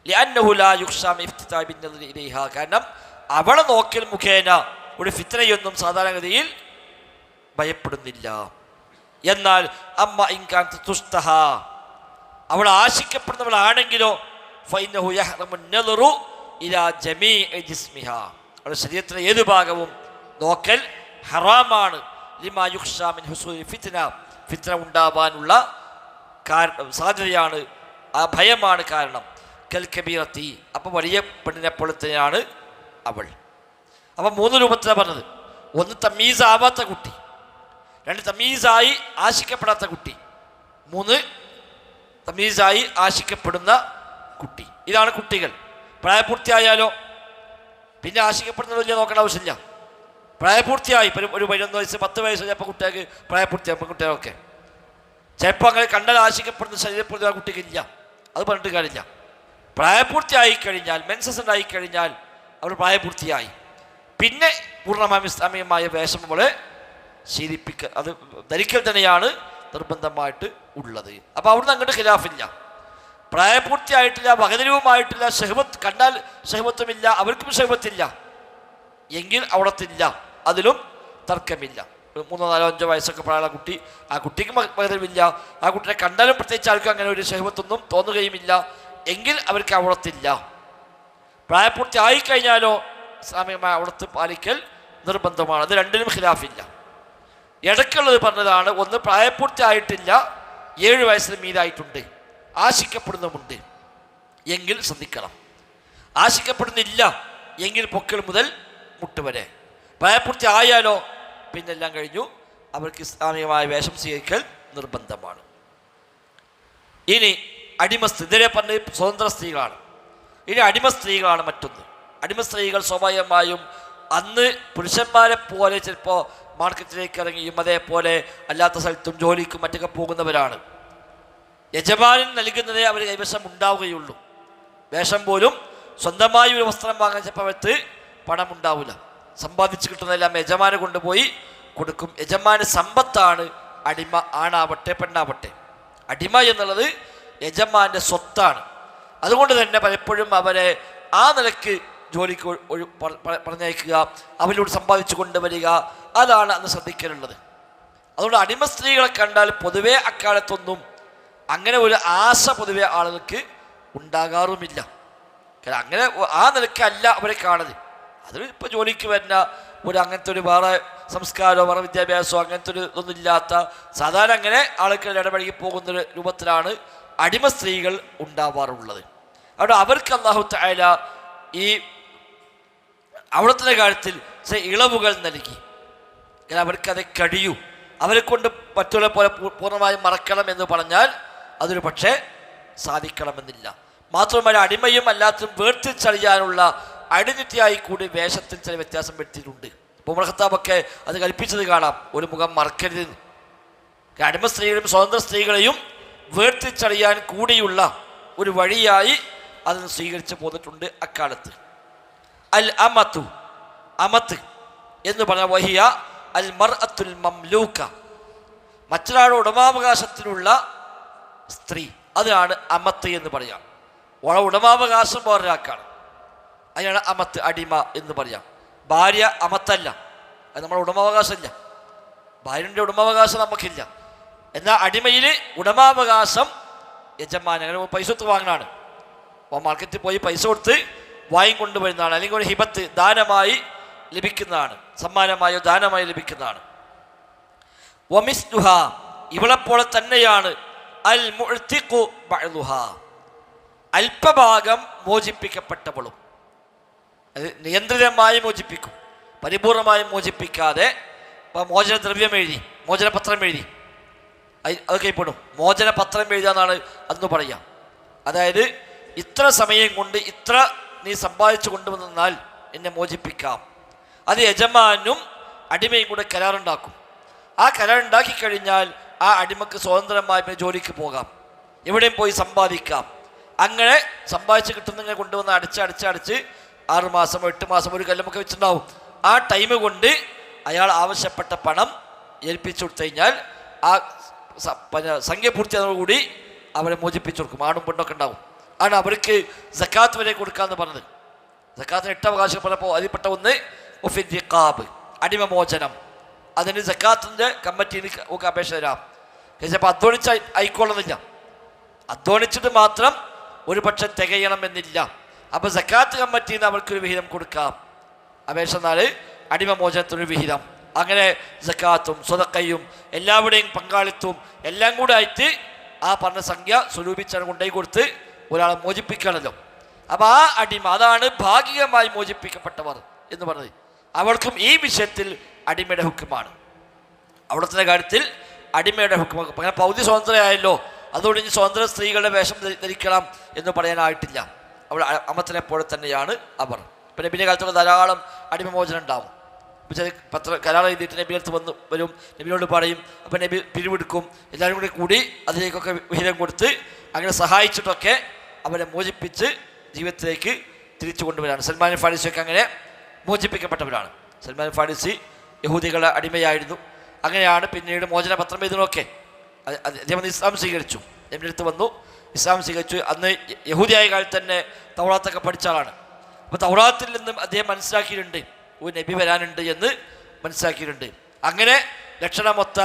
ലിഅന്നഹു ലാ യുഖ്ശാ മിൻ ഇഫ്തിതാഇ ബിന്നദരി ഇലൈഹാ, കാരണം അവളെ നോക്കൽ മുഖേന ഒരു ഫിത്നയൊന്നും സാധാരണഗതിയിൽ ഭയപ്പെടുന്നില്ല. എന്നാൽ അമ്മ ഇൻകാൻ തുസ്തഹ, അവൾ ആശിക്കപ്പെടുന്നവളാണെങ്കിലോ ഫഇന്നഹു യഹ്റമു നദറു ഇലാ ജമീഇ ജിസ്മിഹാ, അവളുടെ ശരീരത്തിലെ ഏത് ഭാഗവും നോക്കൽ ഹറാമാണ്. ലിമാ യുഖ്ശാ മിൻ ഹുസൂൽ ഫിത്ന, ഫിത്ന ഉണ്ടാവാനുള്ള സാധ്യതയാണ്, ആ ഭയമാണ് കാരണം. കൽ കബീറത്തി, അപ്പോൾ വലിയ പെണ്ണിനെ പോലെ തന്നെയാണ് അവൾ. അപ്പം 3 രൂപത്തിലാണ് പറഞ്ഞത്. 1 തമീസാവാത്ത കുട്ടി, 2 തമീസായി ആശിക്കപ്പെടാത്ത കുട്ടി, 3 തമീസായി ആശിക്കപ്പെടുന്ന കുട്ടി. ഇതാണ് കുട്ടികൾ. പ്രായപൂർത്തിയായാലോ പിന്നെ ആശിക്കപ്പെടുന്നതില്ല, നോക്കേണ്ട ആവശ്യമില്ല. പ്രായപൂർത്തിയായി ഒരു 11 വയസ്സ് 10 വയസ്സ് ചിലപ്പോൾ കുട്ടികൾക്ക് പ്രായപൂർത്തിയാകും. പെൺകുട്ടികളൊക്കെ ചിലപ്പോൾ അങ്ങനെ കണ്ടാൽ ആശിക്കപ്പെടുന്ന ശരീരപ്രതി ആ കുട്ടിക്കില്ല, അത് പറഞ്ഞിട്ട് കാര്യമില്ല. പ്രായപൂർത്തിയായി കഴിഞ്ഞാൽ, മെൻസസ് ഉണ്ടായിക്കഴിഞ്ഞാൽ അവൾ പ്രായപൂർത്തിയായി. പിന്നെ പൂർണ്ണമായും ഇസ്ലാമികമായ വേഷം അവളെ ശീലിപ്പിക്കുക, അത് ധരിക്കൽ തന്നെയാണ് നിർബന്ധമായിട്ട് ഉള്ളത്. അപ്പോൾ അവിടുന്ന് അങ്ങോട്ട് ഖിലാഫില്ല. പ്രായപൂർത്തിയായിട്ടില്ല, വകതിരിവുമായിട്ടില്ല, ഷഹ്വത്ത് കണ്ടാൽ ഷഹ്വത്തുമില്ല, അവർക്കും ഷഹ്വത്തില്ല എങ്കിൽ അവിടത്തില്ല, അതിലും തർക്കമില്ല. 3, 4, 5 വയസ്സൊക്കെ പ്രായമുള്ള കുട്ടി, ആ കുട്ടിക്ക് വകതിരിവില്ല, ആ കുട്ടിയെ കണ്ടാലും പ്രത്യേകിച്ച് ആൾക്കും അങ്ങനെ ഒരു ഷഹ്വത്തൊന്നും തോന്നുകയുമില്ല എങ്കിൽ അവർക്ക് അവിടത്തില്ല. പ്രായപൂർത്തി ആയിക്കഴിഞ്ഞാലോ ഇസ്ലാമികമായ അവിടത്ത് പാലിക്കൽ നിർബന്ധമാണ്. അത് രണ്ടിനും ഖിലാഫില്ല. ഇടയ്ക്കുള്ളത് പറഞ്ഞതാണ്, 1 പ്രായപൂർത്തി ആയിട്ടില്ല, 7 വയസ്സിന് മീതായിട്ടുണ്ട്, ആശിക്കപ്പെടുന്നുമുണ്ട് എങ്കിൽ ശ്രദ്ധിക്കണം. ആശിക്കപ്പെടുന്നില്ല എങ്കിൽ പൊക്കിൾ മുതൽ മുട്ട് വരെ. പ്രായപൂർത്തി ആയാലോ പിന്നെ എല്ലാം കഴിഞ്ഞു, അവർക്ക് ഇസ്ലാമികമായ വേഷം സ്വീകരിക്കൽ നിർബന്ധമാണ്. ഇനി അടിമ സ്ത്രീ, ഇതേ പറഞ്ഞ സ്വതന്ത്ര സ്ത്രീകളാണ്. ഇനി അടിമ സ്ത്രീകളാണ് മറ്റൊന്ന്. അടിമ സ്ത്രീകൾ സ്വാഭാവികമായും അന്ന് പുരുഷന്മാരെ പോലെ ചിലപ്പോൾ മാർക്കറ്റിലേക്ക് ഇറങ്ങിയും അതേപോലെ അല്ലാത്ത സ്ഥലത്തും ജോലിക്കും മറ്റൊക്കെ പോകുന്നവരാണ്. യജമാനൻ നൽകുന്നതേ അവർ കൈവശം ഉണ്ടാവുകയുള്ളൂ. വേഷം പോലും സ്വന്തമായി ഒരു വസ്ത്രം വാങ്ങാൻ ചിലപ്പോൾ അവർക്ക് പണം ഉണ്ടാവില്ല. സമ്പാദിച്ച് കിട്ടുന്നതെല്ലാം യജമാനെ കൊണ്ടുപോയി കൊടുക്കും. യജമാന് സമ്പത്താണ് അടിമ, ആണാവട്ടെ പെണ്ണാവട്ടെ. അടിമ എന്നുള്ളത് യജമാൻ്റെ സ്വത്താണ്. അതുകൊണ്ട് തന്നെ പലപ്പോഴും അവരെ ആ നിലയ്ക്ക് ജോലിക്ക് പറഞ്ഞയക്കുക, അവരിലൂടെ സമ്പാദിച്ചു കൊണ്ടുവരിക, അതാണ് അന്ന് ശ്രദ്ധിക്കാനുള്ളത്. അതുകൊണ്ട് അടിമ സ്ത്രീകളെ കണ്ടാൽ പൊതുവെ അക്കാലത്തൊന്നും അങ്ങനെ ഒരു ആശ പൊതുവെ ആളുകൾക്ക് ഉണ്ടാകാറുമില്ല. കാരണം അങ്ങനെ ആ നിലയ്ക്കല്ല അവരെ കാണുന്നത്. അതിൽ ഇപ്പോൾ ജോലിക്ക് വരുന്ന അങ്ങനത്തെ ഒരു വേറെ സംസ്കാരമോ വേറെ വിദ്യാഭ്യാസമോ അങ്ങനത്തെ ഒരു ഇതൊന്നും ഇല്ലാത്ത സാധാരണ അങ്ങനെ ആളുകൾ ഇടപഴകി പോകുന്ന രൂപത്തിലാണ് അടിമ സ്ത്രീകൾ ഉണ്ടാവാറുള്ളത്. അവിടെ അവർക്ക് അല്ലാഹു തആല ഈ അവിടത്തെ കാര്യത്തിൽ ചില ഇളവുകൾ നൽകി. കാരണം അവർക്കത് കഴിയൂ. അവരെ കൊണ്ട് മറ്റുള്ള പോലെ പൂർണ്ണമായും മറക്കണം എന്ന് പറഞ്ഞാൽ അതൊരു പക്ഷേ സാധിക്കണമെന്നില്ല. മാത്രമല്ല അടിമയും അല്ലാത്തതും വേർതിരിച്ചറിയാനുള്ള ഐഡന്റിറ്റിയായി കൂടി വേഷത്തിൽ ചില വ്യത്യാസം വരുത്തിയിട്ടുണ്ട്. ഉമർ ഖത്താബൊക്കെ അത് കൽപ്പിച്ചത് കാണാം, ഒരു മുഖം മറക്കരുത്. അടിമ സ്ത്രീകളെയും സ്വതന്ത്ര സ്ത്രീകളെയും വേർതിരിച്ചറിയാൻ കൂടിയുള്ള ഒരു വഴിയായി അതിന് സ്വീകരിച്ചു പോന്നിട്ടുണ്ട് അക്കാലത്ത്. അൽ അമത്തു, അമത്ത് എന്ന് പറഞ്ഞ വഹിയ അൽ മർഅത്തുൽ മംലൂക, മറ്റൊരാളുടെ ഉടമാവകാശത്തിലുള്ള സ്ത്രീ, അതിനാണ് അമത്ത് എന്ന് പറയാം. ഉടമാവകാശം വേറൊരാൾക്കാണ്, അതിനാണ് അമത്ത്, അടിമ എന്ന് പറയാം. ഭാര്യ അമത്തല്ല, അത് നമ്മുടെ ഉടമാവകാശമില്ല. ഭാര്യൻ്റെ ഉടമാവകാശം നമുക്കില്ല. എന്നാൽ അടിമയിൽ ഉടമാവകാശം യജമാൻ. അങ്ങനെ പൈസ കൊടുത്ത് വാങ്ങുന്നതാണ്. അപ്പോൾ മാർക്കറ്റിൽ പോയി പൈസ കൊടുത്ത് വാങ്ങിക്കൊണ്ടുവരുന്നതാണ്, അല്ലെങ്കിൽ ഒരു ഹിബത്ത് ദാനമായി ലഭിക്കുന്നതാണ്, സമ്മാനമായോ ദാനമായി ലഭിക്കുന്നതാണ്. വമിസ്ലുഹ, ഇവളെപ്പോലെ തന്നെയാണ് അൽ മുഅ്തിഖു ബഅ്ലുഹ, അല്പഭാഗം മോചിപ്പിക്കപ്പെട്ടവളും. അത് നിയന്ത്രിതമായി മോചിപ്പിക്കും, പരിപൂർണമായി മോചിപ്പിക്കാതെ. ഇപ്പോൾ മോചനദ്രവ്യം എഴുതി, മോചനപത്രം എഴുതി, അത് കൈപ്പെടും. മോചനപത്രം എഴുതാന്നാണ് അന്ന് പറയാം. അതായത് ഇത്ര സമയം കൊണ്ട് ഇത്ര നീ സമ്പാദിച്ചു കൊണ്ടുവന്നാൽ എന്നെ മോചിപ്പിക്കാം. അത് യജമാനും അടിമയും കൂടെ കരാറുണ്ടാക്കും. ആ കരാറുണ്ടാക്കി കഴിഞ്ഞാൽ ആ അടിമക്ക് സ്വതന്ത്രമായി പിന്നെ ജോലിക്ക് പോകാം, എവിടെയും പോയി സമ്പാദിക്കാം. അങ്ങനെ സമ്പാദിച്ച് കിട്ടുന്നതിനെ കൊണ്ടുവന്ന് അടിച്ച് 6 മാസം 8 മാസം ഒരു കൊല്ലമൊക്കെ വെച്ചിട്ടുണ്ടാവും. ആ ടൈം കൊണ്ട് അയാൾ ആവശ്യപ്പെട്ട പണം ഏൽപ്പിച്ചു കൊടുത്തു കഴിഞ്ഞാൽ ആ സംഖ്യ പൂർത്തിയായതോടുകൂടി അവരെ മോചിപ്പിച്ചു കൊടുക്കും. ആണും പെണ്ണൊക്കെ ഉണ്ടാവും. ആണ് അവർക്ക് സക്കാത്ത് വരെ കൊടുക്കാമെന്ന് പറഞ്ഞത്. സക്കാത്തിന് 8 അവകാശം പറഞ്ഞപ്പോൾ അതിൽപ്പെട്ട ഒന്ന് ഒഫിദ്ദിഖാബ്, അടിമമോചനം. അതിന് സക്കാത്തിൻ്റെ കമ്മിറ്റിയിൽ ഒക്കെ അപേക്ഷ തരാം. ചിലപ്പോൾ അധ്വാനിച്ച് ആയിക്കോളുന്നില്ല, അധ്വാനിച്ചിട്ട് മാത്രം ഒരു പക്ഷെ തികയണമെന്നില്ല. അപ്പോൾ സക്കാത്ത് കമ്മിറ്റിയിൽ നിന്ന് അവർക്കൊരു വിഹിതം കൊടുക്കാം. അപേക്ഷ എന്നാൽ അടിമമോചനത്തിനൊരു വിഹിതം. അങ്ങനെ സക്കാത്തും സ്വതക്കയും എല്ലാവരുടെയും പങ്കാളിത്തവും എല്ലാം കൂടെ ആയിട്ട് ആ പറഞ്ഞ സംഖ്യ സ്വരൂപിച്ചാണ് കൊണ്ടുപോയി കൊടുത്ത് ഒരാളെ മോചിപ്പിക്കണമല്ലോ. അപ്പോൾ ആ അടിമ, അതാണ് ഭാഗികമായി മോചിപ്പിക്കപ്പെട്ടവർ എന്ന് പറഞ്ഞത്. അവർക്കും ഈ വിഷയത്തിൽ അടിമയുടെ ഹുക്കുമാണ്. അവിടുത്തെ കാര്യത്തിൽ അടിമയുടെ ഹുക്കും. അങ്ങനെ പൗതി സ്വാതന്ത്ര്യമായല്ലോ, അതുകൊണ്ട് ഇനി സ്വതന്ത്ര സ്ത്രീകളുടെ വേഷം ധരിക്കണം എന്ന് പറയാനായിട്ടില്ല. അവിടെ അമത്തിനെ പോലെ തന്നെയാണ് അവർ. ഇപ്പം നബിൻ്റെ കാലത്തൊക്കെ ധാരാളം അടിമമോചനം ഉണ്ടാവും. കരാർ എഴുതിയിട്ട് നബി അടുത്ത് വരും, നബിനോട് പറയും. അപ്പം നബി പിരിവെടുക്കും. എല്ലാവരും കൂടി അതിലേക്കൊക്കെ വിഹിതം കൊടുത്ത് അങ്ങനെ സഹായിച്ചിട്ടൊക്കെ അവരെ മോചിപ്പിച്ച് ജീവിതത്തിലേക്ക് തിരിച്ചു കൊണ്ടുവരാണ്. സൽമാൻ ഫാരിസിയൊക്കെ അങ്ങനെ മോചിപ്പിക്കപ്പെട്ടവരാണ്. സൽമാൻ ഫാരിസി യഹൂദികളുടെ അടിമയായിരുന്നു. അങ്ങനെയാണ് പിന്നീട് മോചനപത്രം എഴുതുന്നതൊക്കെ. അദ്ദേഹം ഇസ്ലാം സ്വീകരിച്ചു, നബിയുടെ അടുത്ത് വന്നു, ഇസ്ലാം സ്വീകരിച്ചു. അന്ന് യഹൂദിയായ കാലത്ത് തന്നെ തൗറാത്തൊക്കെ പഠിച്ച ആളാണ്. അപ്പോൾ തൗറാത്തിൽ നിന്നും അദ്ദേഹം മനസ്സിലാക്കിയിട്ടുണ്ട് ഒരു നബി വരാനുണ്ട് എന്ന് മനസ്സിലാക്കിയിട്ടുണ്ട്. അങ്ങനെ ലക്ഷണമൊത്ത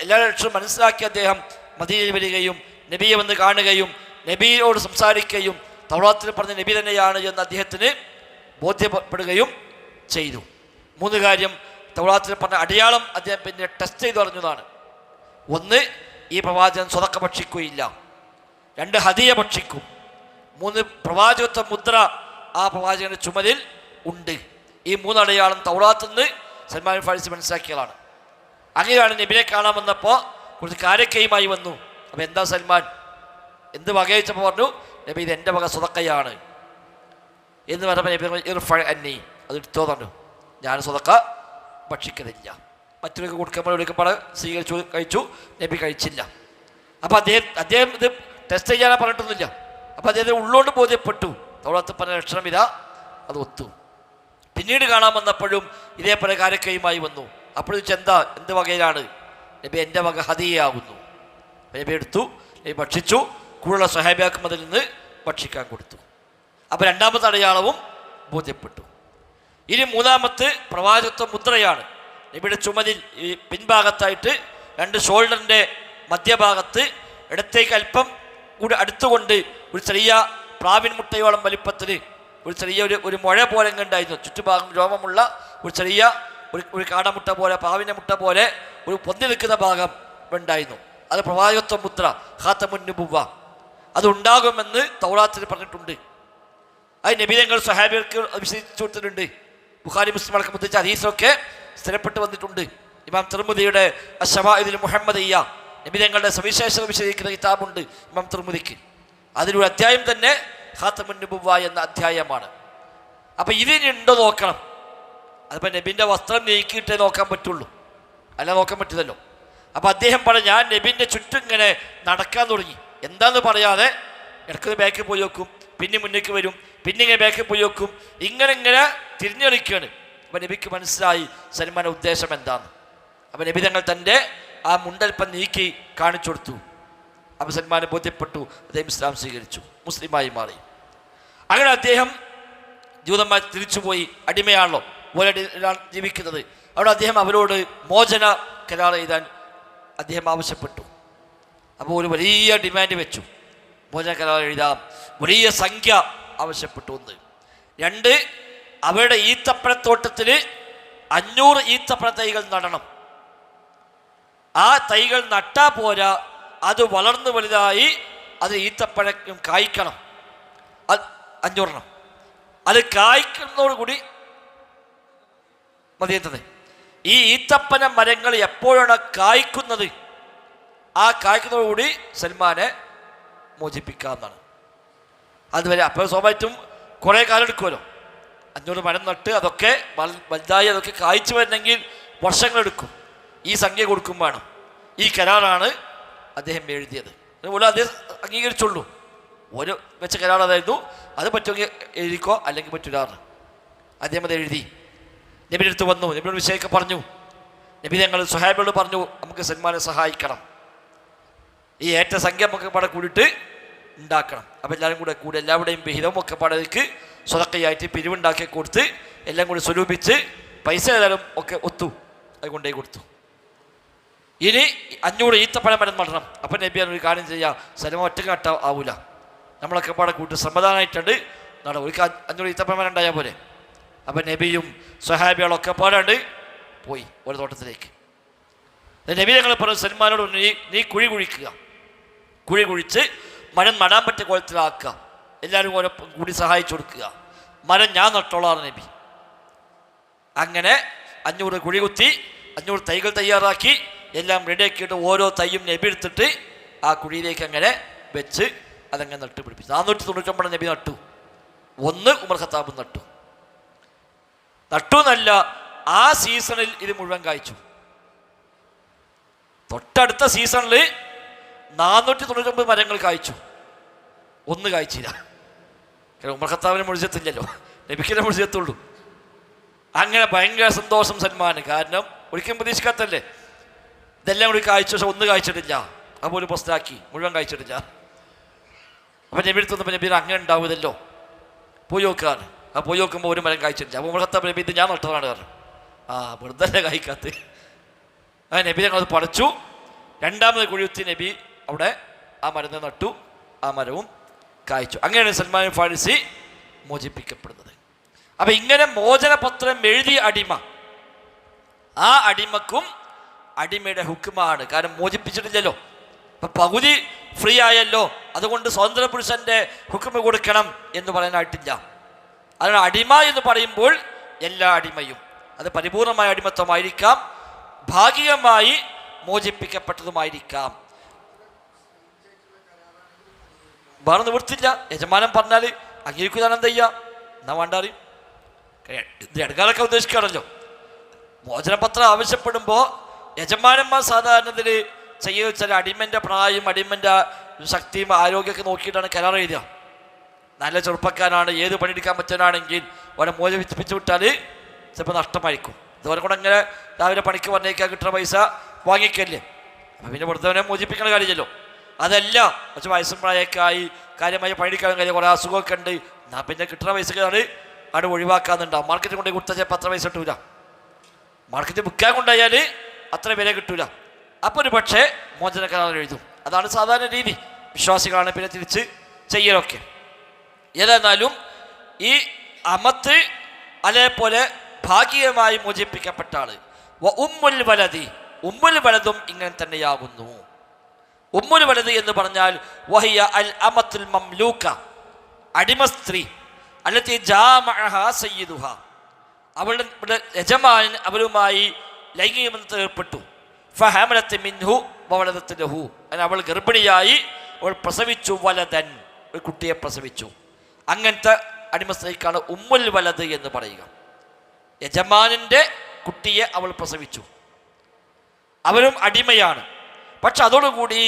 എല്ലാ ലക്ഷണവും മനസ്സിലാക്കി അദ്ദേഹം മദീനയിൽ വരികയും നബിയെ വന്ന് കാണുകയും നബിയോട് സംസാരിക്കുകയും തൗറാത്തിൽ പറഞ്ഞ നബി തന്നെയാണ് എന്ന് അദ്ദേഹത്തിന് ബോധ്യപ്പെടുകയും ചെയ്തു. 3 കാര്യം തൗറാത്തിൽ പറഞ്ഞ അടയാളം അദ്ദേഹം പിന്നെ ടെസ്റ്റ് ചെയ്ത് പറഞ്ഞതാണ്. 1, ഈ പ്രവാചകൻ സ്വതക്ക ഭക്ഷിക്കുകയില്ല. 2, ഹദിയ ഭക്ഷിക്കും. 3, പ്രവാചകത്വ മുദ്ര ആ പ്രവാചകന്റെ ചുമലിൽ ഉണ്ട്. ഈ 3 അടയാളം തൗറാത്തിൽ നിന്ന് സൽമാൻ ഫാരിസി മനസ്സിലാക്കിയതാണ്. അങ്ങനെയാണ് നബിയെ കാണാൻ വന്നപ്പോൾ കുറച്ച് കാരക്കയുമായി വന്നു. അപ്പോൾ എന്താ സൽമാൻ, എന്ത് വകയിച്ചപ്പോൾ പറഞ്ഞു, നബി ഇത് എൻ്റെ വക സ്വതക്കയാണ് എന്ന് പറഞ്ഞപ്പോൾ നബി ഇർഫ അന്നി, അത് എടുത്തോ പറഞ്ഞു, ഞാൻ സ്വതക്ക ഭക്ഷിക്കുന്നില്ല. മറ്റൊരു കൊടുക്കുമ്പോൾ എടുക്കുമ്പോൾ സ്വീകരിച്ചു, കഴിച്ചു. നബി കഴിച്ചില്ല. അപ്പോൾ അദ്ദേഹം ഇത് ടെസ്റ്റ് ചെയ്യാനാണ് പറഞ്ഞിട്ടൊന്നുമില്ല. അപ്പോൾ അദ്ദേഹത്തിന് ഉള്ളോണ്ട് ബോധ്യപ്പെട്ടു തൗറാത്ത് പറഞ്ഞ ലക്ഷണം ഇതാ, അത് ഒത്തു. പിന്നീട് കാണാൻ വന്നപ്പോഴും ഇതേപോലെ കാരക്കയുമായി വന്നു. അപ്പോൾ എന്ത് വകയിലാണ്? നബി എൻ്റെ വക ഹദിയയാകുന്നു. നബി എടുത്തു, നബി ഭക്ഷിച്ചു. കൂടുതലുള്ള സ്വഹാബിയാക്കും അതിൽ നിന്ന് ഭക്ഷിക്കാൻ കൊടുത്തു. അപ്പോൾ 2ാമത്തെ അടയാളവും ബോധ്യപ്പെട്ടു. ഇനി 3ാമത്തെ പ്രവാചകത്വ മുദ്രയാണ്. നബിയുടെ ചുമലിൽ ഈ പിൻഭാഗത്തായിട്ട് 2 ഷോൾഡറിൻ്റെ മധ്യഭാഗത്ത് ഇടത്തേക്ക് അല്പം കൂടി അടുത്തുകൊണ്ട് ഒരു ചെറിയ പ്രാവിൻ മുട്ടയോളം വലിപ്പത്തിൽ ഒരു ചെറിയ ഒരു മുഴ പോലെ ഉണ്ടായിരുന്നു. ചുറ്റുഭാഗം രോമമുള്ള ഒരു ചെറിയ ഒരു കാടമുട്ട പോലെ, പ്രാവിൻ്റെ മുട്ട പോലെ ഒരു പൊന്തി നിൽക്കുന്ന ഭാഗം ഉണ്ടായിരുന്നു. അത് പ്രവാചകത്വ മുദ്ര, ഖാതമുൻ നുബുവ്വ, അതുണ്ടാകുമെന്ന് തൗറാത്തിൽ പറഞ്ഞിട്ടുണ്ട്. അത് നബി തങ്ങൾ സ്വഹാബികൾക്ക് വിശദീകരിച്ചു കൊടുത്തിട്ടുണ്ട്. ബുഖാരി മുസ്ലിം അടക്കം മുദ്രിച്ച ഹദീസൊക്കെ സ്ഥിരപ്പെട്ട് വന്നിട്ടുണ്ട്. ഇമാം തിർമിദിയുടെ അശ്ശമാഇദുൽ മുഹമ്മദിയ്യ, നബി തങ്ങളുടെ സവിശേഷത വിശദീകരിക്കുന്ന കിതാബുണ്ട് ഇമാം തിർമിദിക്ക്. അതിലൊരു അധ്യായം തന്നെ ഖാതമുൻ നുബുവ്വ എന്ന അധ്യായമാണ്. അപ്പം ഇതിനി ഉണ്ടോ നോക്കണം. അതിപ്പോൾ നബിൻ്റെ വസ്ത്രം നീക്കിയിട്ടേ നോക്കാൻ പറ്റുള്ളൂ, അല്ല നോക്കാൻ പറ്റില്ലല്ലോ. അപ്പം അദ്ദേഹം പറഞ്ഞു, ഞാൻ നബിൻ്റെ ചുറ്റും ഇങ്ങനെ നടക്കാൻ തുടങ്ങി. എന്താന്ന് പറയാതെ ഇടയ്ക്ക് ബാക്കിൽ പോയി വെക്കും, പിന്നെ മുന്നേക്ക് വരും, പിന്നെ ഇങ്ങനെ ബാക്കിൽ പോയി വെക്കും, ഇങ്ങനെ തിരിഞ്ഞു കളിക്കുകയാണ്. അപ്പം നബിക്ക് മനസ്സിലായി സൽമാൻ്റെ ഉദ്ദേശം എന്താന്ന്. അപ്പം നബി തങ്ങൾ തൻ്റെ ആ മുണ്ടൽപ്പം നീക്കി കാണിച്ചു കൊടുത്തു. അപ്പം സൽമാനെ ബോധ്യപ്പെട്ടു. അദ്ദേഹം ഇസ്ലാം സ്വീകരിച്ചു, മുസ്ലിമായി മാറി. അങ്ങനെ അദ്ദേഹം ജൂതന്മാർ തിരിച്ചുപോയി. അടിമയാണല്ലോ, ഓരോ ജീവിക്കുന്നത്. അവിടെ അദ്ദേഹം അവരോട് മോചന കരാർ എഴുതാൻ അദ്ദേഹം ആവശ്യപ്പെട്ടു. അപ്പോൾ ഒരു വലിയ ഡിമാൻഡ് വെച്ചു, മോചന കരാർ എഴുതാം, വലിയ സംഖ്യ ആവശ്യപ്പെട്ടു. 1. 2, അവരുടെ ഈത്തപ്പഴത്തോട്ടത്തിൽ 500 ഈത്തപ്പഴ തൈകൾ നടണം. ആ തൈകൾ നട്ടാ പോരാ, അത് വളർന്നു വലുതായി അത് ഈത്തപ്പഴം കായ്ക്കണം. 500 അത് കായ്ക്കുന്നതോടുകൂടി മതിയെന്നത്. ഈ ഈത്തപ്പന മരങ്ങൾ എപ്പോഴാണ് കായ്ക്കുന്നത്, ആ കായ്ക്കുന്നതോടുകൂടി സൽമാനെ മോചിപ്പിക്കാമെന്നാണ്. അതുവരെ അപ്പോൾ സ്വാഭാവികമായിട്ടും കുറേ കാലം എടുക്കുമല്ലോ. 500 മരം നട്ട് അതൊക്കെ വലുതായി അതൊക്കെ കായ്ച്ചു വരണമെങ്കിൽ വർഷങ്ങളെടുക്കും. ഈ സംഖ്യ കൊടുക്കും വേണം. ഈ കരാറാണ് അദ്ദേഹം എഴുതിയത്. അതുപോലെ അദ്ദേഹം അംഗീകരിച്ചുള്ളൂ. ഒരു വെച്ച കരാർ അതായിരുന്നു, അത് പറ്റുമെങ്കിൽ എഴുതിക്കോ അല്ലെങ്കിൽ പറ്റൂലാറ്. അദ്ദേഹം അത് എഴുതി നബിയുടെ അടുത്ത് വന്നു. നബിയുടെ വിഷയമൊക്കെ പറഞ്ഞു. നബി ഞങ്ങൾ സ്വഹാബിയോട് പറഞ്ഞു, നമുക്ക് സൽമാനെ സഹായിക്കണം, ഈ ഏറ്റ സംഖ്യ നമുക്ക് പാടെ കൂടിയിട്ട് ഉണ്ടാക്കണം. അപ്പോൾ എല്ലാവരും കൂടെ എല്ലാവരുടെയും വിഹിതവും ഒക്കെ പാടേക്ക് സ്വതക്കയായിട്ട് പിരിവുണ്ടാക്കി കൊടുത്ത് എല്ലാം കൂടി സ്വരൂപിച്ച് പൈസ ഏതായാലും ഒക്കെ ഒത്തു അത് കൊണ്ടുപോയി കൊടുത്തു. ഇനി 500 ഈത്തപ്പഴം മരം നടണം. അപ്പം നബി ഒരു കാര്യം ചെയ്യുക, സൽമാൻ ഒറ്റ നട്ട ആവൂല, നമ്മളൊക്കെ പാടെ കൂട്ടി സമാധാനമായിട്ടുണ്ട് നട ഒരു 500 ഈത്തപ്പഴം മരം ഉണ്ടായാൽ പോലെ. അപ്പം നബിയും സ്വഹാബികളൊക്കെ പാടാണ്ട് പോയി ഒരു തോട്ടത്തിലേക്ക്. നബി ഞങ്ങൾ പറഞ്ഞു, സൽമാനോട് നീ കുഴി കുഴിക്കുക, കുഴി കുഴിച്ച് മരം നടാൻ പറ്റിയ കോലത്തിലാക്കുക, എല്ലാവരും ഓരോ കൂടി സഹായിച്ചു കൊടുക്കുക, മരം ഞാൻ നട്ടോളാണ് നബി. അങ്ങനെ 500 കുഴി കുത്തി 500 തൈകൾ തയ്യാറാക്കി എല്ലാം റെഡിയാക്കിയിട്ട് ഓരോ തൈയും നബി എടുത്തിട്ട് ആ കുഴിയിലേക്ക് അങ്ങനെ വെച്ച് അതങ്ങനെ നട്ട് പിടിപ്പിച്ചു. 499 നബി നട്ടു. 1 ഉമർ ഖത്താബ് നട്ടു എന്നല്ല, ആ സീസണിൽ ഇത് മുഴുവൻ കായ്ച്ചു. തൊട്ടടുത്ത സീസണിൽ 499 മരങ്ങൾ കായ്ച്ചു, 1 കായ്ച്ചില്ല. ഉമർ ഖത്താബിന് മുഴുവത്തില്ലല്ലോ, നബിക്കിനെ മുഴുവത്തുള്ളൂ. അങ്ങനെ ഭയങ്കര സന്തോഷം സൽമാന്. കാരണം ഒരിക്കലും പ്രതീക്ഷിക്കാത്തല്ലേ, ഇതെല്ലാം കൂടി കായ്ച്ചു, പക്ഷെ 1 കായ്ച്ചിട്ടില്ല. അതുപോലെ പ്രശ്നമാക്കി, മുഴുവൻ കായ്ച്ചിട്ടില്ല. അപ്പം നബി എടുത്ത് വന്നപ്പോൾ നബി അങ്ങനെ ഉണ്ടാവുമല്ലോ, പോയി നോക്കാണ്. ആ പോയി നോക്കുമ്പോൾ 1 മരം കായ്ച്ചിട്ടില്ല. അപ്പോൾ ഉമർ ഖത്താബ് നബി ഇത് ഞാൻ നട്ടതാണ് പറഞ്ഞു. വെറുതെ കായ്ക്കാത്ത. ആ നബി ഞങ്ങളത് പടച്ചു. 2ാമത് കുഴിയുത്തി നബി അവിടെ ആ മരം നട്ടു, ആ മരവും കായ്ച്ചു. അങ്ങനെയാണ് സൽമാൻ ഫാരിസി മോചിപ്പിക്കപ്പെടുന്നത്. അപ്പം ഇങ്ങനെ മോചനപത്രം എഴുതിയ അടിമ, ആ അടിമക്കും അടിമയുടെ ഹുക്കുമാണ്. കാരണം മോചിപ്പിച്ചിട്ടില്ലല്ലോ, അപ്പം പകുതി ഫ്രീ ആയല്ലോ, അതുകൊണ്ട് സ്വതന്ത്ര പുരുഷൻ്റെ ഹുക്കുമ കൊടുക്കണം എന്ന് പറയാനായിട്ടില്ല. അതിന് അടിമ എന്ന് പറയുമ്പോൾ എല്ലാ അടിമയും, അത് പരിപൂർണമായ അടിമത്വമായിരിക്കാം, ഭാഗികമായി മോചിപ്പിക്കപ്പെട്ടതുമായിരിക്കാം. വേറെ നിവൃത്തില്ല. യജമാനൻ പറഞ്ഞാൽ അംഗീകരിക്കുന്നതാണ് എന്ത് ചെയ്യുക, എന്നാ വേണ്ടാറി. ഇത് ഇടകാലൊക്കെ ഉദ്ദേശിക്കുകയാണല്ലോ. മോചനപത്രം ആവശ്യപ്പെടുമ്പോൾ യജമാനന്മാർ സാധാരണ ഇതിൽ ചെയ്യുക വെച്ചാൽ അടിമൻ്റെ പ്രായം, അടിമൻ്റെ ശക്തിയും ആരോഗ്യമൊക്കെ നോക്കിയിട്ടാണ് കരാർ എഴുതുക. നല്ല ചെറുപ്പക്കാരാണ്, ഏത് പണിയെടുക്കാൻ പറ്റാനാണെങ്കിൽ അവരെ മോചിപ്പിച്ച് വിട്ടാൽ ചിലപ്പോൾ നഷ്ടമായിരിക്കും. ഇതുപോലെ കൂടെ അങ്ങനെ രാവിലെ പണിക്ക് വന്നേക്കാൻ കിട്ടുന്ന പൈസ വാങ്ങിക്കല്ലേ, അപ്പം പിന്നെ വെറുതെ മോചിപ്പിക്കുന്ന കാര്യമല്ലോ. അതല്ല, കുറച്ച് വയസ്സും പ്രായമൊക്കെ ആയി കാര്യമായി പണിയെടുക്കാൻ കഴിയും, കുറേ അസുഖമൊക്കെ ഉണ്ട്, എന്നാൽ പിന്നെ കിട്ടുന്ന പൈസക്കാണ് അവിടെ ഒഴിവാക്കാന്നുണ്ടാവും. മാർക്കറ്റിൽ കൊണ്ടുപോയി കൊടുത്താൽ ചിലപ്പോൾ അത്ര പൈസ കിട്ടൂല, മാർക്കറ്റിൽ വിൽക്കാൻ കൊണ്ടായാൽ അത്ര വില കിട്ടൂല. അപ്പോൾ ഒരു പക്ഷേ മോചന കരാർ എഴുതും. അതാണ് സാധാരണ രീതി. വിശ്വാസികളാണ് പിന്നെ തിരിച്ച് ചെയ്യലൊക്കെ. ഏതായിരുന്നാലും ഈ അമത്ത് അതേപോലെ ഭാഗികമായി മോചിപ്പിക്കപ്പെട്ട ആള് ഉമ്മുൽ വലദി, ഉമ്മുൽ വലദും ഇങ്ങനെ തന്നെയാകുന്നു. ഉമ്മുൽ വലദ് എന്ന് പറഞ്ഞാൽ വഹിയ അൽ അമത്തുൽ മംലൂക, അടിമ സ്ത്രീ, അല്ലത്തി ജാമഅഹ സയ്യിദുഹ, അവളുടെ യജമാനൻ അവളുമായി ലൈംഗിക ബന്ധത്തിൽ ഏർപ്പെട്ടു. ഫഹമലത്ത് മിൻഹു വവലദത്ത് ലഹു, അവൾ ഗർഭിണിയായി, അവൾ പ്രസവിച്ചു, വലദൻ, ഒരു കുട്ടിയെ പ്രസവിച്ചു. അങ്ങനത്തെ അടിമ സ്ത്രീക്കാണ് ഉമ്മുൽ വലദ് എന്ന് പറയുക. യജമാനിൻ്റെ കുട്ടിയെ അവൾ പ്രസവിച്ചു, അവരും അടിമയാണ്. പക്ഷെ അതോടുകൂടി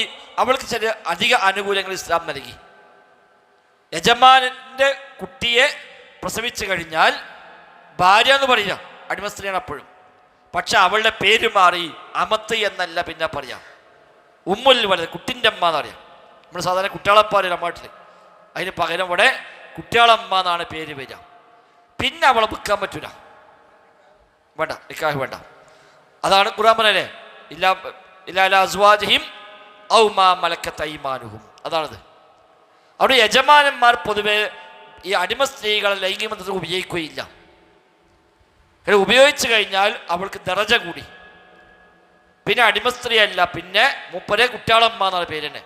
അവൾക്ക് ചില അധിക ആനുകൂല്യങ്ങൾ ഇസ്ലാം നൽകി. യജമാനൻ്റെ കുട്ടിയെ പ്രസവിച്ചു കഴിഞ്ഞാൽ ഭാര്യ എന്ന് പറയുക, അടിമ സ്ത്രീയാണ് അപ്പോഴും. പക്ഷെ അവളുടെ പേര് മാറി അമത്ത് എന്നല്ല പിന്നെ പറയാം, ഉമ്മുൽ വലദ്, കുട്ടിൻ്റെ അമ്മ എന്ന് പറയാം. നമ്മൾ സാധാരണ കുട്ടികളപ്പാര് അമ്മാട്ടിൽ, അതിന് പകരം ഇവിടെ കുട്ടികളമ്മ എന്നാണ് പേര് വരിക. പിന്നെ അവളെ വിൽക്കാൻ പറ്റൂല, വേണ്ട, നിക്കാഹ് വേണ്ട. അതാണ് ഖുർആൻ പറഞ്ഞല്ലേ, ഇല്ലാ അസ്വാജിഹിം ഔ മാ മലക്കത്ത് അയ്മാനുഹും. അതാണത്. അവിടെ യജമാനന്മാർ പൊതുവെ ഈ അടിമ സ്ത്രീകളെ ലൈംഗിക ബന്ധത്തിൽ ഉപയോഗിക്കുകയില്ല. ഉപയോഗിച്ചു കഴിഞ്ഞാൽ അവൾക്ക് ദറജ കൂടി, പിന്നെ അടിമ സ്ത്രീ അല്ല, പിന്നെ മൂപ്പരെ കുട്ടിയാളമ്മ എന്നാണ് പേര് തന്നെ.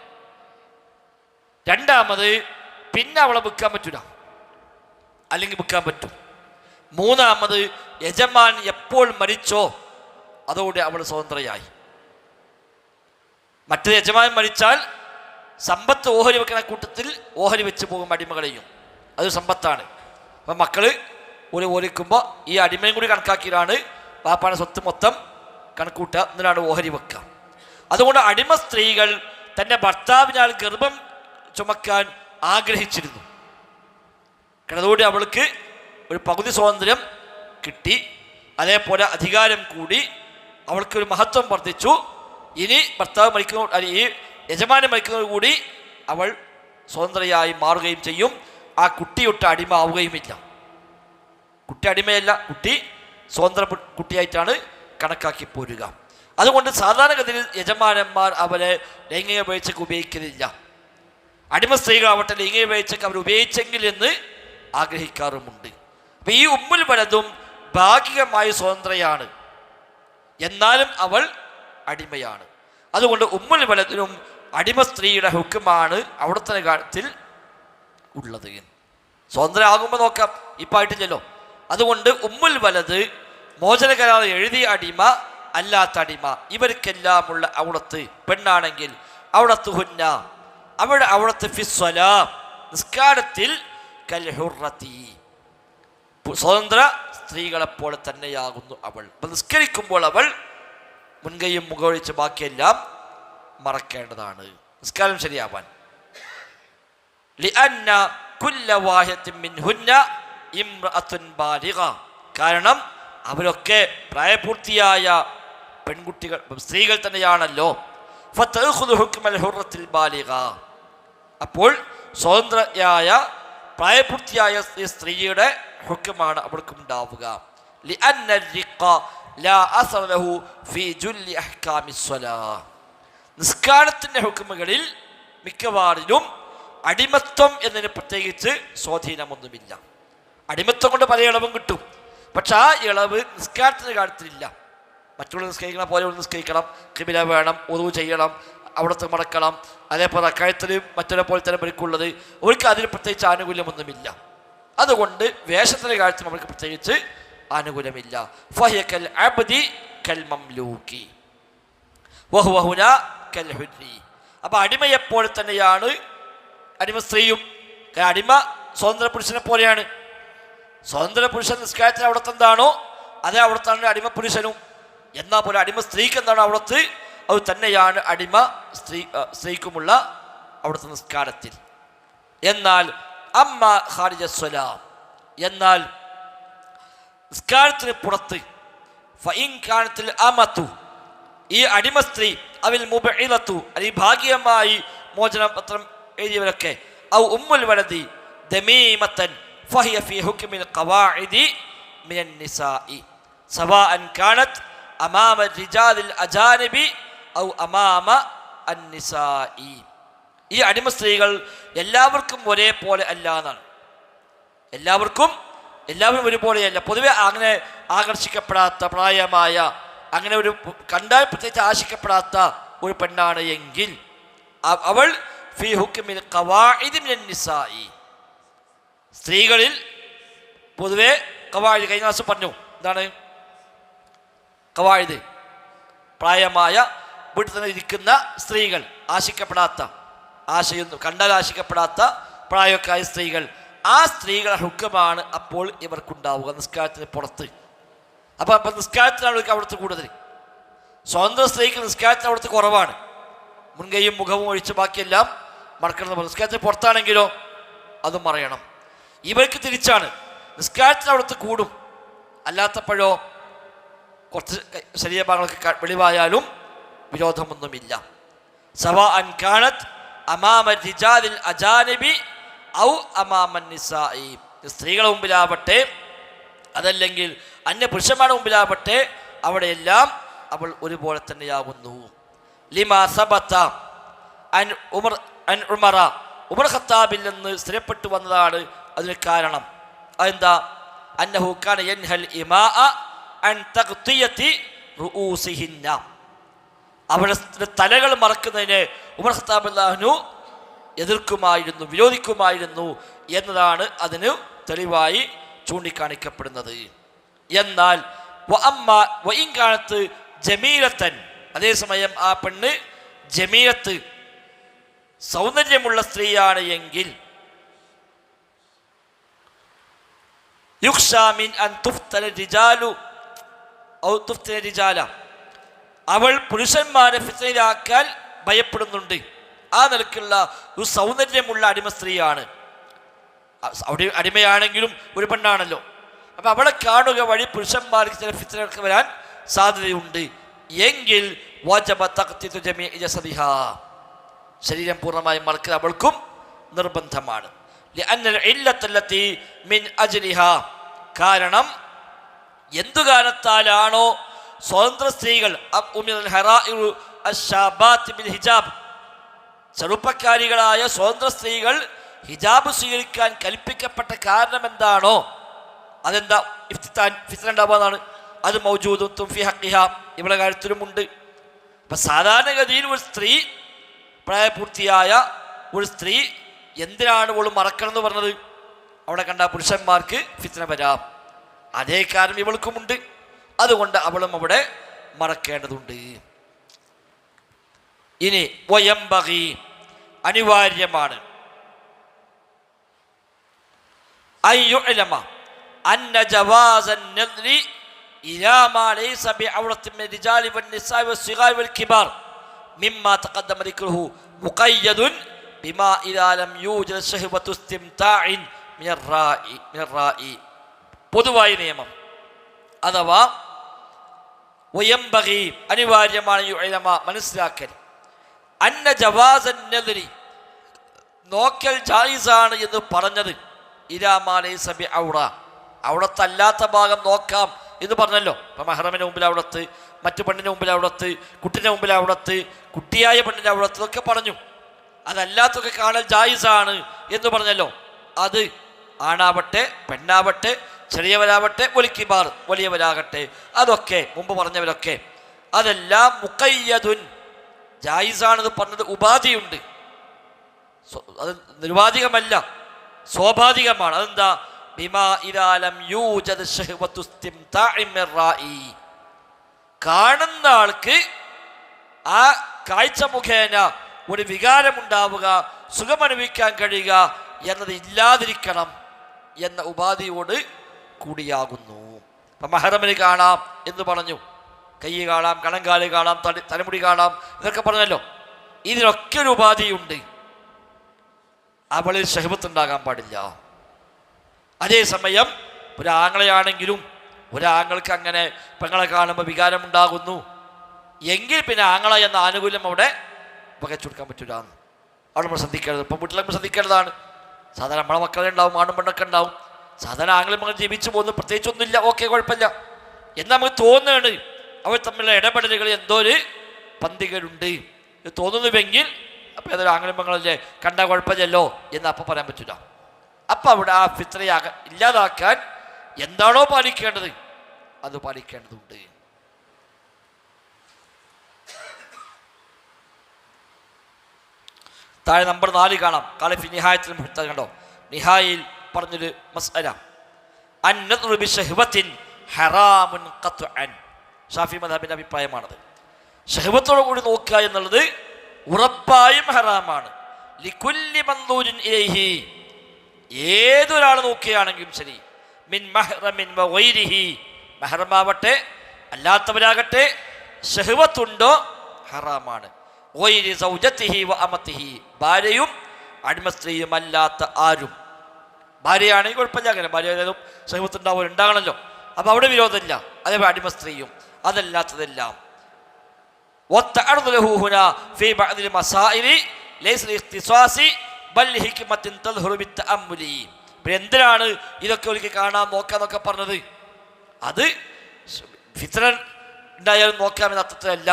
രണ്ടാമത് പിന്നെ അവളെ വിൽക്കാൻ പറ്റൂല, അല്ലെങ്കിൽ വിൽക്കാൻ പറ്റും. മൂന്നാമത് യജമാൻ എപ്പോൾ മരിച്ചോ അതോടെ അവൾ സ്വതന്ത്രയായി. മറ്റൊരു യജമാൻ മരിച്ചാൽ സമ്പത്ത് ഓഹരി വെക്കുന്ന കൂട്ടത്തിൽ ഓഹരി വെച്ച് പോകും അടിമകളെയും, അത് സമ്പത്താണ്. അപ്പം മക്കള് ഓരിക്കുമ്പോൾ ഈ അടിമയും കൂടി കണക്കാക്കിയാണ് പാപ്പാടെ സ്വത്ത് മൊത്തം കണക്കൂട്ടുക, എന്നിട്ടാണ് ഓഹരി വെക്കുക. അതുകൊണ്ട് അടിമ സ്ത്രീകൾ തൻ്റെ ഭർത്താവിനാൽ ഗർഭം ചുമക്കാൻ ആഗ്രഹിച്ചിരുന്നു. അതുകൊണ്ട് അവൾക്ക് ഒരു പകുതി സ്വാതന്ത്ര്യം കിട്ടി, അതേപോലെ അധികാരം കൂടി, അവൾക്കൊരു മഹത്വം വർദ്ധിച്ചു. ഇനി ഭർത്താവ് മരിക്കുന്ന ഈ യജമാനൻ മരിക്കുന്നതോടുകൂടി അവൾ സ്വതന്ത്രയായി മാറുകയും ചെയ്യും. ആ കുട്ടിയൊട്ട് അടിമ ആവുകയുമില്ല. കുട്ടി അടിമയല്ല, കുട്ടി സ്വതന്ത്ര കുട്ടിയായിട്ടാണ് കണക്കാക്കി പോരുക. അതുകൊണ്ട് സാധാരണഗതിയിൽ യജമാനന്മാർ അവരെ ലൈംഗിക വീഴ്ചയ്ക്ക് ഉപയോഗിക്കുന്നില്ല. അടിമ സ്ത്രീകളാവട്ടെ ലൈംഗിക വീഴ്ചയ്ക്ക് അവർ ഉപയോഗിച്ചെങ്കിൽ എന്ന് ആഗ്രഹിക്കാറുമുണ്ട്. അപ്പം ഈ ഉമ്മുൽ വലതും ഭാഗികമായി സ്വതന്ത്രയാണ്, എന്നാലും അവൾ അടിമയാണ്. അതുകൊണ്ട് ഉമ്മുൽ വലതിനും അടിമ സ്ത്രീയുടെ ഹുക്കുമാണ് അവിടുത്തെ കാര്യത്തിൽ ഉള്ളത്. സ്വതന്ത്രമാകുമ്പോൾ നോക്കാം, ഇപ്പം ആയിട്ടില്ലല്ലോ. അതുകൊണ്ട് ഉമ്മുൽ വലത്, മോചന കരാർ എഴുതിയ അടിമ, അല്ലാത്ത അടിമ, ഇവർക്കെല്ലാമുള്ള ഔറത്ത് പെണ്ണാണെങ്കിൽ ഔറത്ത് ഹുന്ന, അവരുടെ ഔറത്ത് ഫിസ്വലാ, നിസ്കാരത്തിൽ കൽഹുറത്തി, സ്വതന്ത്ര സ്ത്രീകളെപ്പോലെ തന്നെയാകുന്നു അവൾ. അപ്പം നിസ്കരിക്കുമ്പോൾ അവൾ മുൻകൈയും മുഖമൊഴിച്ച് ബാക്കിയെല്ലാം മറക്കേണ്ടതാണ് നിസ്കാരം ശരിയാവാൻ. ലിഅന്ന കുല്ല വാഹിദത്തിൻ മിൻഹുന്ന ഇംറഅത്തുൻ ബാലിഗ, കാരണം അവരൊക്കെ പ്രായപൂർത്തിയായ പെൺകുട്ടികൾ, സ്ത്രീകൾ തന്നെയാണല്ലോ. ഫതഖുദു ഹുക്മൽ ഹുറത്തിൽ ബാലിഗ, അപ്പോൾ സ്വതന്ത്രയായ പ്രായപൂർത്തിയായ സ്ത്രീയുടെ ഹുക്കുമാണ് അവർക്കുണ്ടാവുക. ലിഅന്ന റിഖ ലാ അസറ ലഹു ഫീ ജുല്ലി അഹ്കാമിസ് സ്വലാ, നിസ്കാരത്തിൻ്റെ ഹുക്കുമുകളിൽ മിക്കവാറിലും അടിമത്വം എന്നതിന് പ്രത്യേകിച്ച് സ്വാധീനമൊന്നുമില്ല. അടിമത്വം കൊണ്ട് പല ഇളവും കിട്ടും, പക്ഷെ ആ ഇളവ് നിസ്കാരത്തിൻ്റെ കാര്യത്തിലില്ല. മറ്റുള്ള നിസ്കരിക്കണം പോലെ നിസ്കരിക്കണം, കിബില വേണം, ഉദു ചെയ്യണം, അവിടുത്തെ മടക്കണം, അതേപോലെ കഴുത്തിൽ മറ്റൊരു പോലെ തന്നെ പരിക്കുള്ളത്, അവർക്ക് അതിന് പ്രത്യേകിച്ച് ആനുകൂല്യമൊന്നുമില്ല. അതുകൊണ്ട് വേഷത്തിൻ്റെ കാര്യത്തിൽ അവർക്ക് പ്രത്യേകിച്ച് ആനുകൂല്യമില്ല. ഫഹിയ കൽ അബ്ദി കൽ മംലൂക്കി വഹുവ ഹുനാ കൽ ഹുരി. അപ്പോൾ അടിമയെപ്പോലെ തന്നെയാണ് അടിമ സ്ത്രീയും. അടിമ സ്വതന്ത്ര പുരുഷനെ പോലെയാണ്. സ്വതന്ത്ര പുരുഷൻ നിസ്കാരത്തിൽ അവിടുത്തെ എന്താണോ അതേ അവിടുത്താണ് അടിമ പുരുഷനും. എന്നാൽ പോലെ അടിമ സ്ത്രീക്ക് എന്താണോ അവിടുത്ത്, അത് തന്നെയാണ് അടിമ സ്ത്രീക്കുമുള്ള അവിടുത്തെ നിസ്കാരത്തിൽ. എന്നാൽ അമ്മ ഖാരിജ സ്വലാം, എന്നാൽ നിസ്കാരത്തിന് പുറത്ത് ഫഇൻ കാനത്തിൽ അമതു, ഈ അടിമ സ്ത്രീ, അവിൽ മുബഇലതു, അല്ലെങ്കിൽ ഭാഗികമായി മോചന പത്രം എഴുതിയവരൊക്കെ, ഔ ഉമ്മുൽ വലദി ദമീമതൻ ഫഹിയ ഫീ ഹുക്മിൽ ഖവാഇദി മിനൻ നിസാഇ സവാഅൻ കാനത് അമാമ റിജാലിൽ അജാനിബി ഔ അമാമ അന്നിസാഇ. ഈ അടിമ സ്ത്രീകൾ എല്ലാവർക്കും ഒരേപോലെ അല്ല എന്നാണ്. എല്ലാവരും ഒരുപോലെയല്ല. പൊതുവെ അങ്ങനെ ആകർഷിക്കപ്പെടാത്ത പ്രായമായ, അങ്ങനെ ഒരു കണ്ടാൽ പ്രത്യേകിച്ച് ആശിക്കപ്പെടാത്ത ഒരു പെണ്ണാണ് എങ്കിൽ അവൾ ഫീ ഹുക്മിൽ ഖവാഇദി മിനൻ നിസാഇ, സ്ത്രീകളിൽ പൊതുവെ ഖവാഇദ്, കഴിഞ്ഞ ദിവസം പറഞ്ഞു എന്താണ് ഖവാഇദ്, പ്രായമായ വീട്ടിൽ തന്നെ ഇരിക്കുന്ന സ്ത്രീകൾ, ആശിക്കപ്പെടാത്ത, ആശയൊന്നും കണ്ടാൽ ആശിക്കപ്പെടാത്ത പ്രായക്കായ സ്ത്രീകൾ, ആ സ്ത്രീകളുടെ ഹുക്കമാണ് അപ്പോൾ ഇവർക്കുണ്ടാവുക നിസ്കാരത്തിന് പുറത്ത്. അപ്പം നിസ്കാരത്തിനാണ് അവർക്ക് അവിടുത്തെ കൂടുതൽ. സ്വതന്ത്ര സ്ത്രീക്ക് നിസ്കാരത്തിന് അവിടുത്തെ കുറവാണ്. മുൻകൈയും മുഖവും ഒഴിച്ച് ബാക്കിയെല്ലാം മറക്കണം. നിസ്കാരത്തിന് പുറത്താണെങ്കിലോ അതും മറയണം. ഇവർക്ക് തിരിച്ചാണ്, നിസ്കാരത്തിന് അവിടുത്തെ കൂടും, അല്ലാത്തപ്പോഴോ കുറച്ച് ശരീരഭാഗങ്ങളൊക്കെ വെളിവായാലും വിരോധമൊന്നുമില്ല. സവാഅൻ കാനത് അമാമ റിജാലിൽ അജാനിബി ഔ അമാമൻ നിസാഇ, സ്ത്രീകളുടെ മുമ്പിലാവട്ടെ അതല്ലെങ്കിൽ അന്യ പുരുഷന്മാരുടെ മുമ്പിലാവട്ടെ, അവിടെയെല്ലാം അവൾ ഒരുപോലെ തന്നെയാകുന്നു. ലിമാ സബത അൻ ഉമർ ഖത്താബിൽ നിന്ന് സ്ഥിരപ്പെട്ടു വന്നതാണ് അതിന് കാരണം. അതെന്താ? അന്നഹു കാന യൻഹൽ ഇമാഅ അൻ തഗ്തിയതി റൂസിഹിന്ന, അവരുടെ തലകൾ മറക്കുന്നതിനെ ഉമർ ഖത്താബ് അൻഹു എതിർക്കുമായിരുന്നു, വിരോധിക്കുമായിരുന്നു എന്നതാണ് അതിന് തെളിവായി ചൂണ്ടിക്കാണിക്കപ്പെടുന്നത്. എന്നാൽ വഇൻകാനത്ത് ജമീലത്തൻ, അതേസമയം ആ പെണ്ണ് ജമീലത്ത് സൗന്ദര്യമുള്ള സ്ത്രീയാണ് എങ്കിൽ യുഖ്ശാ മിൻ അൻ തുഫ്തന റിജാലു ഔ തുഫ്തന റിജാല, അവൾ പുരുഷന്മാരെ ഫിത്നയിലാക്കാൻ ഭയപ്പെടുന്നുണ്ട്. ആ നിലക്കുള്ള ഒരു സൗന്ദര്യമുള്ള അടിമ സ്ത്രീയാണ്. അടിമയാണെങ്കിലും ഒരു പെണ്ണാണല്ലോ. അപ്പം അവളെ കാണുക വഴി പുരുഷന്മാർക്ക് ചില ഫിത്നകൾക്ക് വരാൻ സാധ്യതയുണ്ട് എങ്കിൽ വജബ തഖ്തീതു ജമീഇ ജസദിഹാ, ശരീരം പൂർണ്ണമായും മറക്കുക അവൾക്കും നിർബന്ധമാണ്. ലിഅന്നൽ ഇല്ലത്തല്ലത്തി മിൻ അജ്ലിഹാ, കാരണം എന്തു കാരണത്താലാണോ സ്വതന്ത്ര സ്ത്രീകൾ ഹിജാബ്, ചെറുപ്പക്കാരികളായ സ്വതന്ത്ര സ്ത്രീകൾ ഹിജാബ് സ്വീകരിക്കാൻ കൽപ്പിക്കപ്പെട്ട കാരണം എന്താണോ അതെന്താ? ഫിത്ന ഉണ്ടാവുന്നതാണ്. അത് മൗജൂദും ഫി ഹഖിഹാ, ഇവളുടെ കാര്യത്തിലുമുണ്ട്. അപ്പം സാധാരണഗതിയിൽ ഒരു സ്ത്രീ, പ്രായപൂർത്തിയായ ഒരു സ്ത്രീ എന്തിനാണ് അവൾ മറക്കണം എന്ന് പറഞ്ഞത്? അവിടെ കണ്ട പുരുഷന്മാർക്ക് ഫിത്ന വരാം. അതേ കാരണം ഇവൾക്കുമുണ്ട്. അതുകൊണ്ട് അവളും അവിടെ മറക്കേണ്ടതുണ്ട്. ഇനി വയംബഗി, അനിവാര്യമാണ്, അയ്യുഅലമ അന്ന ജവാസൻ നദ്രി ഇലാ മാ ലൈസ ബിഔറത്തിൻ മിൻ റിജാലി വന്നിസാഇ വസ്സിഗാരി വൽകിബാർ മിമ്മാ തഖദ്ദമ ദിക്റുഹു മുഖയ്യദുൻ ബിമാ ഇദാ ലം യൂജദ് ശഹവതു ഇസ്തിംതാഇൻ മിനർ റാഇ. പൊതുവായ നിയമം അഥവാ വയംബഗി, അനിവാര്യമാണ്, യുഅലമ, മനസ്സിലാക്കൽ, അന്ന ജവാസൻ നദ്രി, നോക്കൽ ജായിസാണ് എന്ന് പറഞ്ഞത്, ഇലാ മാ ലൈസ ബിഔറ, അവിടത്തല്ലാത്ത ഭാഗം നോക്കാം എന്ന് പറഞ്ഞല്ലോ. അപ്പം മെഹ്റമിൻ്റെ മുമ്പിൽ അവിടത്ത്, മറ്റു പെണ്ണിൻ്റെ മുമ്പിൽ അവിടത്ത്, കുട്ടിൻ്റെ മുമ്പിൽ അവിടത്ത്, കുട്ടിയായ പെണ്ണിൻ്റെ അവിടത്ത് ഇതൊക്കെ പറഞ്ഞു. അതല്ലാത്തൊക്കെ കാണൽ ജായിസാണ് എന്ന് പറഞ്ഞല്ലോ. അത് ആണാവട്ടെ പെണ്ണാവട്ടെ ചെറിയവരാവട്ടെ വലിക്കിബാർ വലിയവരാകട്ടെ, അതൊക്കെ മുമ്പ് പറഞ്ഞവരൊക്കെ അതെല്ലാം മുഖയ്യദുൻ, ജായിസാണെന്ന് പറഞ്ഞത് ഉപാധിയുണ്ട്, അത് നിർവാധികമല്ല, സ്വാഭാവികമാണ്. അതെന്താ? ബിമാ ഇദാ ലം യൂജദ് ശഹവതു ഇസ്തിംതാഇ മിർ റാഇ, കാണുന്ന ആൾക്ക് ആ കാഴ്ച മുഖേന ഒരു വികാരമുണ്ടാവുക, സുഖമനുഭവിക്കാൻ കഴിയുക എന്നത് ഇല്ലാതിരിക്കണം എന്ന ഉപാധിയോട് കൂടിയാകുന്നു. അപ്പം മെഹ്റമിന് കാണാം എന്ന് പറഞ്ഞു, കൈ കാണാം, കണങ്കാല് കാണാം, തലമുടി കാണാം, ഇതൊക്കെ പറഞ്ഞല്ലോ. ഇതിനൊക്കെ ഒരു ഉപാധിയുണ്ട്. അവളിൽ ശഹവത്ത് ഉണ്ടാകാൻ പാടില്ല. അതേസമയം ഒരാങ്ങളെയാണെങ്കിലും ഒരാങ്ങൾക്ക് അങ്ങനെ പെങ്ങളെ കാണുമ്പോൾ വികാരമുണ്ടാകുന്നു എങ്കിൽ പിന്നെ ആങ്ങള എന്ന ആനുകൂല്യം അവിടെ പകച്ചു കൊടുക്കാൻ പറ്റില്ല. അവിടെ നമ്മൾ ശ്രദ്ധിക്കേണ്ടത്, ഇപ്പം വീട്ടിൽ നമ്മൾ ശ്രദ്ധിക്കേണ്ടതാണ്. സാധാരണ നമ്മളെ മക്കളെ ഉണ്ടാവും, ആണും പെണ്ണൊക്കെ ഉണ്ടാവും. സാധാരണ ആങ്ങളെ മകൾ ജീവിച്ചു പോകുന്നു, പ്രത്യേകിച്ചൊന്നുമില്ല, ഓക്കെ, കുഴപ്പമില്ല. എന്നാൽ നമുക്ക് തോന്നുകയാണ് അവർ തമ്മിലുള്ള ഇടപെടലുകൾ എന്തോ ഒരു പന്തികളുണ്ട് തോന്നുന്നുവെങ്കിൽ അപ്പം ഏതൊരു ആംഗ്ലം മകളല്ലേ, കണ്ടാൽ കുഴപ്പമില്ലല്ലോ എന്ന് അപ്പം പറയാൻ പറ്റില്ല. അപ്പം അവിടെ ആ ഫിത്രയെ ഇല്ലാതാക്കാൻ എന്താണോ പാലിക്കേണ്ടത് അത് പാലിക്കേണ്ടതുണ്ട്. താഴെ നമ്പർ 4 കാണാം. കാലഫി നിഹായത്തിൽ കണ്ടോ, നിഹായിൽ പറഞ്ഞൊരു മസ്അല, അന്നദ്റു ബിശഹ്വത്തിൻ ഹറാമുൻ ഖത്അൻ. ഷാഫി മദ്ഹബിന്റെ അഭിപ്രായമാണത്. ഷഹ്വത്തോടു കൂടി നോക്കുക എന്നുള്ളത് ഉറപ്പായും ഹറാമാണ്. ലികുല്ലി മൻദൂരിൻ ഇലൈഹി, ഏതൊരാൾ നോക്കുകയാണെങ്കിലും ശരി, മിൻ മഹ്റമിൻ വഗൈരിഹി, മഹ്റമാവട്ടെ അല്ലാത്തവരാകട്ടെ, ഷഹ്വത്തുണ്ടോ ഹറാമാണ്. ഗൈരി സൗജത്തിഹി വ അമത്തിഹി, ഭാര്യയും അടിമ സ്ത്രീയും അല്ലാത്ത ആരും. ഭാര്യയാണെങ്കിൽ കുഴപ്പമില്ല, അങ്ങനെ ഭാര്യ ഷഹ്വത്തുണ്ടാവും, ഉണ്ടാകണമല്ലോ, അപ്പം അവിടെ വിരോധമില്ല. അതേപോലെ അടിമ സ്ത്രീയും അതല്ലാത്തതെല്ലാം. എന്തിനാണ് ഇതൊക്കെ ഒരിക്കൽ കാണാൻ നോക്കാന്നൊക്കെ പറഞ്ഞത്? അത് ഫിത്ന ഉണ്ടായാലും നോക്കാമെന്ന അർത്ഥത്തിലല്ല.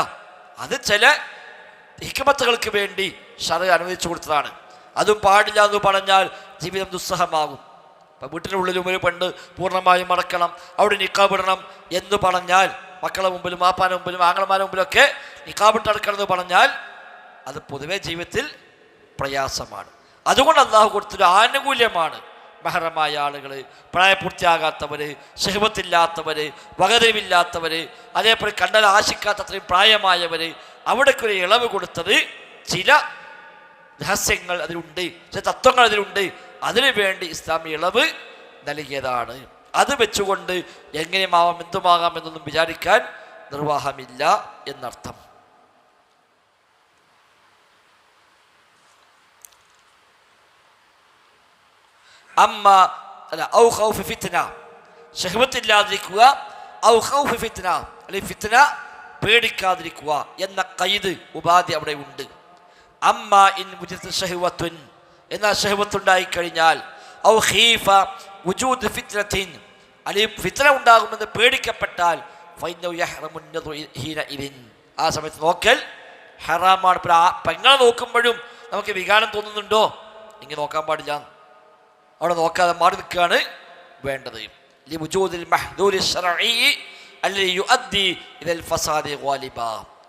അത് ചില ഹിക്മത്തുകൾക്ക് വേണ്ടി ശർഅ് അനുവദിച്ചു കൊടുത്തതാണ്. അതും പാടില്ല എന്ന് പറഞ്ഞാൽ ജീവിതം ദുസ്സഹമാകും. ഇപ്പം വീട്ടിനുള്ളിലും ഒരു പെണ്ണ് പൂർണ്ണമായും മറക്കണം, അവിടെ നിക്കാബ് ഇടണം എന്ന് പറഞ്ഞാൽ, മക്കളെ മുമ്പിലും മാപ്പാൻ്റെ മുമ്പിലും ആങ്ങളമാരുടെ മുമ്പിലൊക്കെ നിക്കാബിട്ട് നടക്കണം എന്ന് പറഞ്ഞാൽ അത് പൊതുവെ ജീവിതത്തിൽ പ്രയാസമാണ്. അതുകൊണ്ട് അള്ളാഹു കൊടുത്തൊരു ആനുകൂല്യമാണ് മെഹറമായ ആളുകൾ, പ്രായപൂർത്തിയാകാത്തവർ, ശഹ്വത്തില്ലാത്തവർ, വകതിരിവില്ലാത്തവർ, അതേപോലെ കണ്ടാൽ ആശിക്കാത്ത അത്രയും പ്രായമായവർ, അവിടേക്കൊരു ഇളവ് കൊടുത്തത് ചില രഹസ്യങ്ങൾ അതിലുണ്ട്, ചില തത്വങ്ങൾ അതിലുണ്ട്. അതിനു വേണ്ടി ഇസ്ലാമി ഇളവ് നൽകിയതാണ്. അത് വെച്ചുകൊണ്ട് എങ്ങനെയുമാവാം എന്തുമാകാം എന്നൊന്നും വിചാരിക്കാൻ നിർവാഹമില്ല എന്നർത്ഥം. അമ്മ അല്ല ഔ ഖൗഫ് ഫിത്ന, ശഹ്വത്തില്ലാതിരിക്കുക, ഔ ഖൗഫ് ഫിത്ന അല്ലെങ്കിൽ ഫിത്ന പേടിക്കാതിരിക്കുക എന്ന ഖൈദ് ഉപാധി അവിടെ ഉണ്ട്. അമ്മ ഇൻ വുജിദ ശഹ്വത്തുൻ, എന്നാൽ ശഹ്വത്തുണ്ടായിക്കഴിഞ്ഞാൽ, ഔ ഖീഫ വുജൂദ് ഫിത്നത്തിൻ, അല്ലെങ്കിൽ ഫിത്ന ഉണ്ടാകുമെന്ന് പേടിക്കപ്പെട്ടാൽ, ഫൈനഹു യഹ്റമു നദറു ഹീനഇദിൻ, ആ സമയത്ത് നോക്കൽ ഹറാമാണ്. പെങ്ങളെ നോക്കുമ്പോഴും നമുക്ക് വികാരം തോന്നുന്നുണ്ടോ? ഇങ്ങനെ നോക്കാൻ പാടില്ല, അവിടെ നോക്കാതെ മാറി നിൽക്കുകയാണ് വേണ്ടത്. ലിവുജൂദിൽ മഹ്ദൂരി ശർഈ അല്ലദീ യുഅദ്ദി ഇലൽ ഫസാദി ഗാലിബ,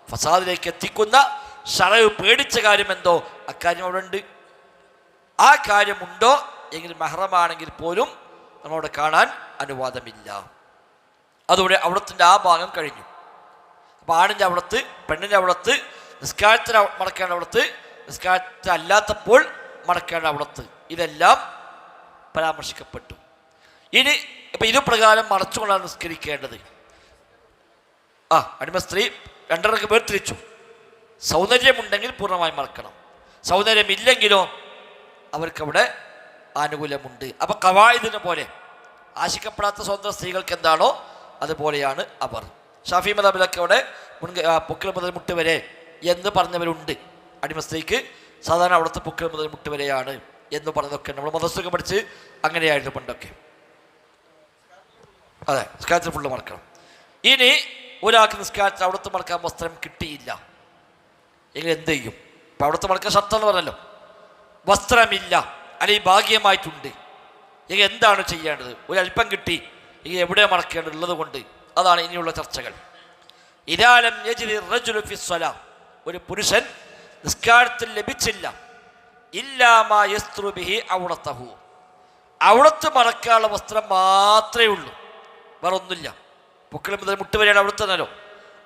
ഫസാദിലേക്ക് എത്തിക്കുന്ന ശർഅ് പേടിച്ച കാര്യമെന്തോ അക്കാര്യം അവിടെ ഉണ്ട്. ആ കാര്യമുണ്ടോ എങ്കിൽ മെഹ്റമാണെങ്കിൽ പോലും നമ്മളവിടെ കാണാൻ അനുവാദമില്ല. അതോടെ അവിടത്തിൻ്റെ ആ ഭാഗം കഴിഞ്ഞു. അപ്പോൾ ആണിൻ്റെ അവിടത്ത്, പെണ്ണിൻ്റെ അവിടത്ത്, നിസ്കാരത്തിന് മടക്കേണ്ട അവിടത്ത്, നിസ്കാരത്തിന് അല്ലാത്തപ്പോൾ മടക്കേണ്ട അവിടത്ത്, ഇതെല്ലാം പരാമർശിക്കപ്പെട്ടു. ഇനി ഇപ്പം ഇതുപ്രകാരം മറച്ചുകൊണ്ടാണ് നിസ്കരിക്കേണ്ടത്. അടിമ സ്ത്രീ രണ്ടെണ്ണക്ക് വേർതിരിച്ചു. സൗന്ദര്യമുണ്ടെങ്കിൽ പൂർണ്ണമായി മറക്കണം, സൗന്ദര്യമില്ലെങ്കിലോ അവർക്കവിടെ ആനുകൂല്യമുണ്ട്. അപ്പം ഖവായിദിനെ പോലെ ആശിക്കപ്പെടാത്ത സ്വതന്ത്ര സ്ത്രീകൾക്ക് എന്താണോ അതുപോലെയാണ് അവർ. ഷാഫി മദ്ഹബിലൊക്കെ അവിടെ പൊക്കിൾ മുതൽ മുട്ട് വരെ എന്ന് പറഞ്ഞവരുണ്ട്. അടിമ സ്ത്രീക്ക് സാധാരണ അവിടുത്തെ പൊക്കിൾ മുതൽ മുട്ട് വരെയാണ് എന്ന് പറഞ്ഞതൊക്കെ നമ്മൾ മദ്രസയൊക്കെ പഠിച്ച് അങ്ങനെയായിരുന്നു പണ്ടൊക്കെ. അതെ, നിസ്കാരത്തിൽ ഫുള്ള് മറക്കണം. ഇനി ഒരാൾക്ക് നിസ്കാരത്തിൽ അവിടുത്തെ മറക്കാൻ വസ്ത്രം കിട്ടിയില്ല എങ്കിൽ എന്ത് ചെയ്യും? ഇപ്പം അവിടുത്തെ മറക്കാൻ ഷർട്ട് എന്ന് പറഞ്ഞല്ലോ, വസ്ത്രമില്ല അല്ലെങ്കിൽ ഭാഗ്യമായിട്ടുണ്ട് എങ്കിൽ എന്താണ് ചെയ്യേണ്ടത്? ഒരല്പം കിട്ടി എങ്കിൽ എവിടെ മറക്കേണ്ടത് ഉള്ളത് കൊണ്ട് അതാണ് ഇനിയുള്ള ചർച്ചകൾ. ഇദാലം യജ്രി റജുലു ഫി സ്വലാ, ഒരു പുരുഷൻ നിസ്കാരത്തിൽ ലഭിച്ചില്ല, ഇല്ലാമാ യസ്ത്രു ബിഹി ഔറതഹു, അവിടത്ത് മറക്കാനുള്ള വസ്ത്രം മാത്രമേ ഉള്ളൂ, വേറെ ഒന്നുമില്ല. പൊക്കിൾ മുതൽ മുട്ട് വരെയാണ് അവിടുത്തെ നല്ലോ,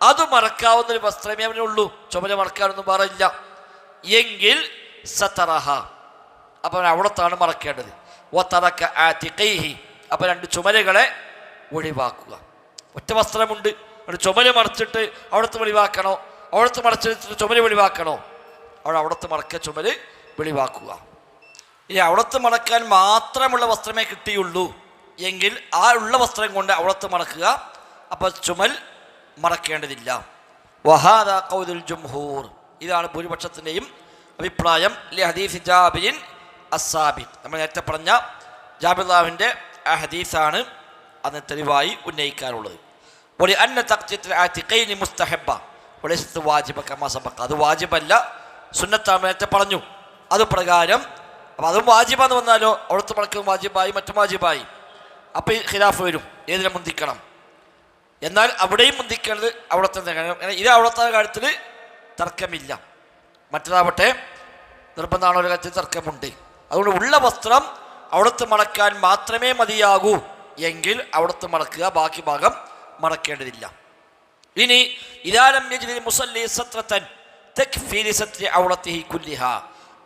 അത് മറക്കാവുന്നൊരു വസ്ത്രമേ അവനുള്ളൂ, ചുമല മറക്കാനൊന്നും പറയില്ല എങ്കിൽ സതറഹ, അപ്പം അവൻ അവിടത്താണ് മറക്കേണ്ടത്. വതറക ആതിഖൈഹി, അപ്പം രണ്ട് ചുമലുകളെ ഒഴിവാക്കുക. ഒറ്റ വസ്ത്രമുണ്ട്, ഒരു ചുമല് മറച്ചിട്ട് അവിടുത്തെ വെളിവാക്കണോ? അവിടുത്തെ മറച്ചിട്ട് ചുമല് വെളിവാക്കണോ? അവിടുത്തെ മറക്ക ചുമല് വെളിവാക്കുക. ഇനി അവിടുത്തെ മടക്കാൻ മാത്രമുള്ള വസ്ത്രമേ കിട്ടിയുള്ളൂ എങ്കിൽ ആ ഉള്ള വസ്ത്രം കൊണ്ട് അവിടുത്തെ മടക്കുക, അപ്പോൾ ചുമൽ മടക്കേണ്ടതില്ല. വഹാദ ഖൗലുൽ ജംഹൂർ, ഇതാണ് ഭൂരിപക്ഷത്തിൻ്റെയും അഭിപ്രായം. ഹദീസ് ജാബിരിൻ അസ്സാബിഖ്, നമ്മൾ നേരത്തെ പറഞ്ഞ ജാബിർലാവിൻ്റെ ആ ഹദീസാണ് അതിന് തെളിവായി ഉന്നയിക്കാനുള്ളത്. ഒരു അന്ന തഖ്തിയത്തുൽ ആതിഖൈനി മുസ്തഹബ്ബ വലൈസത്ത് വാജിബ കമാ സബഖ, അത് വാജിബല്ല, സുന്നത്താണ് നേരത്തെ പറഞ്ഞു. അത് പ്രകാരം അപ്പം അതും വാജിബാന്ന് വന്നാലോ അവിടുത്തെ മടക്കും വാജിബായി, മറ്റും വാജിബായി. അപ്പം ഈ ഖിലാഫ് വരും, ഏതിനെ മുന്തിക്കണം. എന്നാൽ അവിടെയും മുന്തിക്കേണ്ടത് അവിടുത്തെ കാര്യം, ഇത് അവിടുത്തെ കാര്യത്തിൽ തർക്കമില്ല. മറ്റതാവട്ടെ നിർബന്ധമാണോ ഒരു കാര്യത്തിൽ തർക്കമുണ്ട്. അതുകൊണ്ട് ഉള്ള വസ്ത്രം അവിടുത്തെ മടക്കാൻ മാത്രമേ മതിയാകൂ എങ്കിൽ അവിടുത്തെ മടക്കുക, ബാക്കി ഭാഗം മടക്കേണ്ടതില്ല. ഇനി ഇദാലം യജ്ദി മുസല്ലി സത്രതൻ തക്ഫീ ലിസത്രി ഔറതിഹി കുല്ലിഹാ,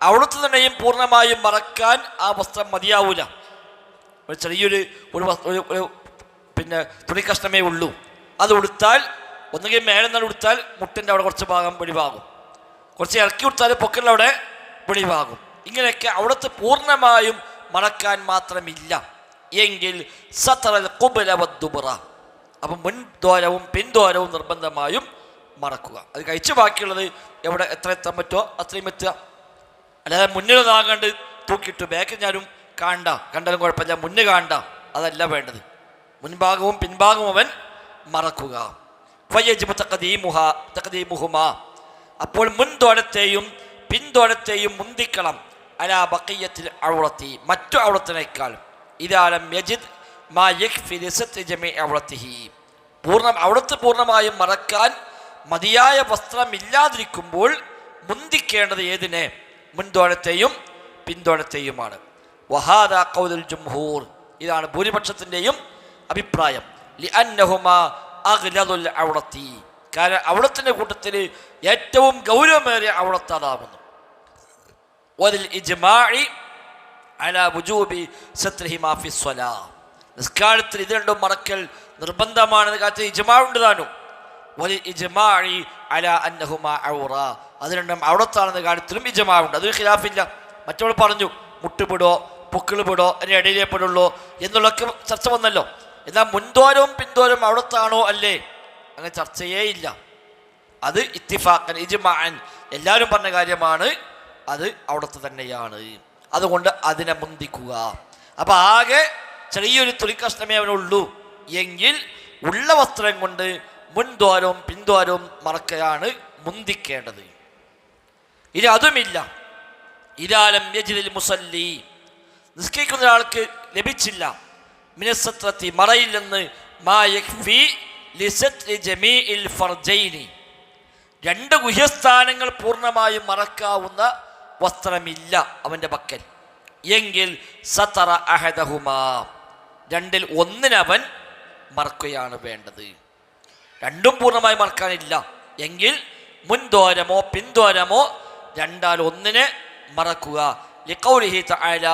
അവിടുത്തെ തന്നെയും പൂർണ്ണമായും മറക്കാൻ ആ വസ്ത്രം മതിയാവൂല. ഒരു ചെറിയൊരു പിന്നെ തുണിക്കഷ്ണമേ ഉള്ളൂ, അത് ഉടുത്താൽ ഒന്നുകിൽ മേലെ നിന്ന് ഉടുത്താൽ മുട്ടിൻ്റെ അവിടെ കുറച്ച് ഭാഗം വെളിവാകും, കുറച്ച് ഇറക്കി കൊടുത്താൽ പൊക്കലവിടെ വെളിവാകും. ഇങ്ങനെയൊക്കെ അവിടുത്തെ പൂർണ്ണമായും മറക്കാൻ മാത്രമില്ല എങ്കിൽ സതറൽ ഖുബ്ല വദ്ദുബ്റ, അപ്പം മുൻദ്വാരവും പിൻദ്വാരവും നിർബന്ധമായും മറക്കുക. അത് കഴിച്ച് ബാക്കിയുള്ളത് എവിടെ എത്ര എത്താൻ പറ്റുമോ അത്രയും എത്തുക. അല്ലാതെ മുന്നിലൊന്നാകണ്ട് തൂക്കിയിട്ട് ബാക്കിൽ ഞാനും കണ്ടാലും കുഴപ്പമില്ല, മുന്നേ അതല്ല വേണ്ടത്. മുൻഭാഗവും പിൻഭാഗവും അവൻ മറക്കുക. ഫയജിബു തഖദീമുഹുമാ, അപ്പോൾ മുൻതോടത്തെയും പിൻതോടത്തെയും മുന്തിക്കണം. അലാ ബഖിയത്തിൽ ഔറത്തി, മറ്റു ഔറത്തിനേക്കാൾ. ഇദാ ലം യജിദ് മാ യക്ഫി ലിസത്രി ജമീഇ ഔറത്തിഹി, ഔറത്ത് പൂർണ്ണമായും മറക്കാൻ മതിയായ വസ്ത്രമില്ലാതിരിക്കുമ്പോൾ മുന്തിക്കേണ്ടത് ഏതിനെ? മുൻതോടത്തെയും പിൻതോടത്തെയുമാണ്. വഹാദാ ഖൗലുൽ ജംഹൂർ, ഇതാണ് ഭൂരിപക്ഷത്തിൻ്റെയും അഭിപ്രായം. ലിഅന്നഹുമാ അഗ്ലദുൽ ഔറത്തി, കാരണം ഔറത്തിൻ്റെ കൂട്ടത്തിൽ ഏറ്റവും ഗൗരവമേറിയ ഔറത്ത് അതാകുന്നു. വദിൽ ഇജ്മാഇ അലാ വുജൂബി സത്രിഹിമാ ഫി സ്വലാ, നിസ്കാരത്തിൽ ഇത് രണ്ടും മറക്കൽ നിർബന്ധമാണെന്ന് കാര്യത്തിൽ ഇജ്മാ ഉണ്ട് താനും. വലിൽ ഇജ്മാഇ അലാ അന്നഹുമാ ഔറ, അത് രണ്ടും ഔറത്താണെന്ന കാര്യത്തിലും ഇജ്മാ ഉണ്ട്, അതൊരു ഖിലാഫില്ല. മറ്റവൾ പറഞ്ഞു മുട്ടുപിടോ പൊക്കിൾ പിടോ അതിൻ്റെ ഇടയിലേ പെടുള്ളൂ എന്നുള്ളൊക്കെ ചർച്ച വന്നല്ലോ. എന്നാൽ മുൻതോരവും പിൻതോരവും ഔറത്താണോ അല്ലേ, അങ്ങനെ ചർച്ചയേ ഇല്ല. അത് ഇത്തിഫാഖൻ ഇജ്മാഅൻ എല്ലാവരും പറഞ്ഞ കാര്യമാണ്, അത് ഔറത്ത് തന്നെയാണ്. അതുകൊണ്ട് അതിനെ മുന്തിക്കുക. അപ്പം ആകെ ചെറിയൊരു തുണിക്കഷ്ണമേ അവനുള്ളൂ എങ്കിൽ ഉള്ള വസ്ത്രം കൊണ്ട് മുൻദ്വാരവും പിൻദ്വാരവും മറക്കയാണ് മുന്തിക്കേണ്ടത്. ഇനി അതുമില്ല, ഇദാലം യജിദിൽ മുസല്ലി, നിസ്കരിക്കുന്ന ഒരാൾക്ക് ലഭിച്ചില്ല മിനസ്സത്രത്തി, മറയിൽ നിന്ന് മാ യക്ഫി ലിസത്രി ജമീഇൽ ഫർജൈനി, രണ്ട് ഗുഹ്യസ്ഥാനങ്ങൾ പൂർണ്ണമായും മറക്കാവുന്ന വസ്ത്രമില്ല അവൻ്റെ പക്കൽ എങ്കിൽ സതറ അഹദഹുമാ, രണ്ടിൽ ഒന്നിനവൻ മറക്കുകയാണ് വേണ്ടത്. രണ്ടും പൂർണ്ണമായി മറക്കാനില്ല എങ്കിൽ മുൻദ്വാരമോ പിൻദ്വാരമോ രണ്ടാൽ ഒന്നിനെ മറക്കുക. ലിഖൗലിഹി തആല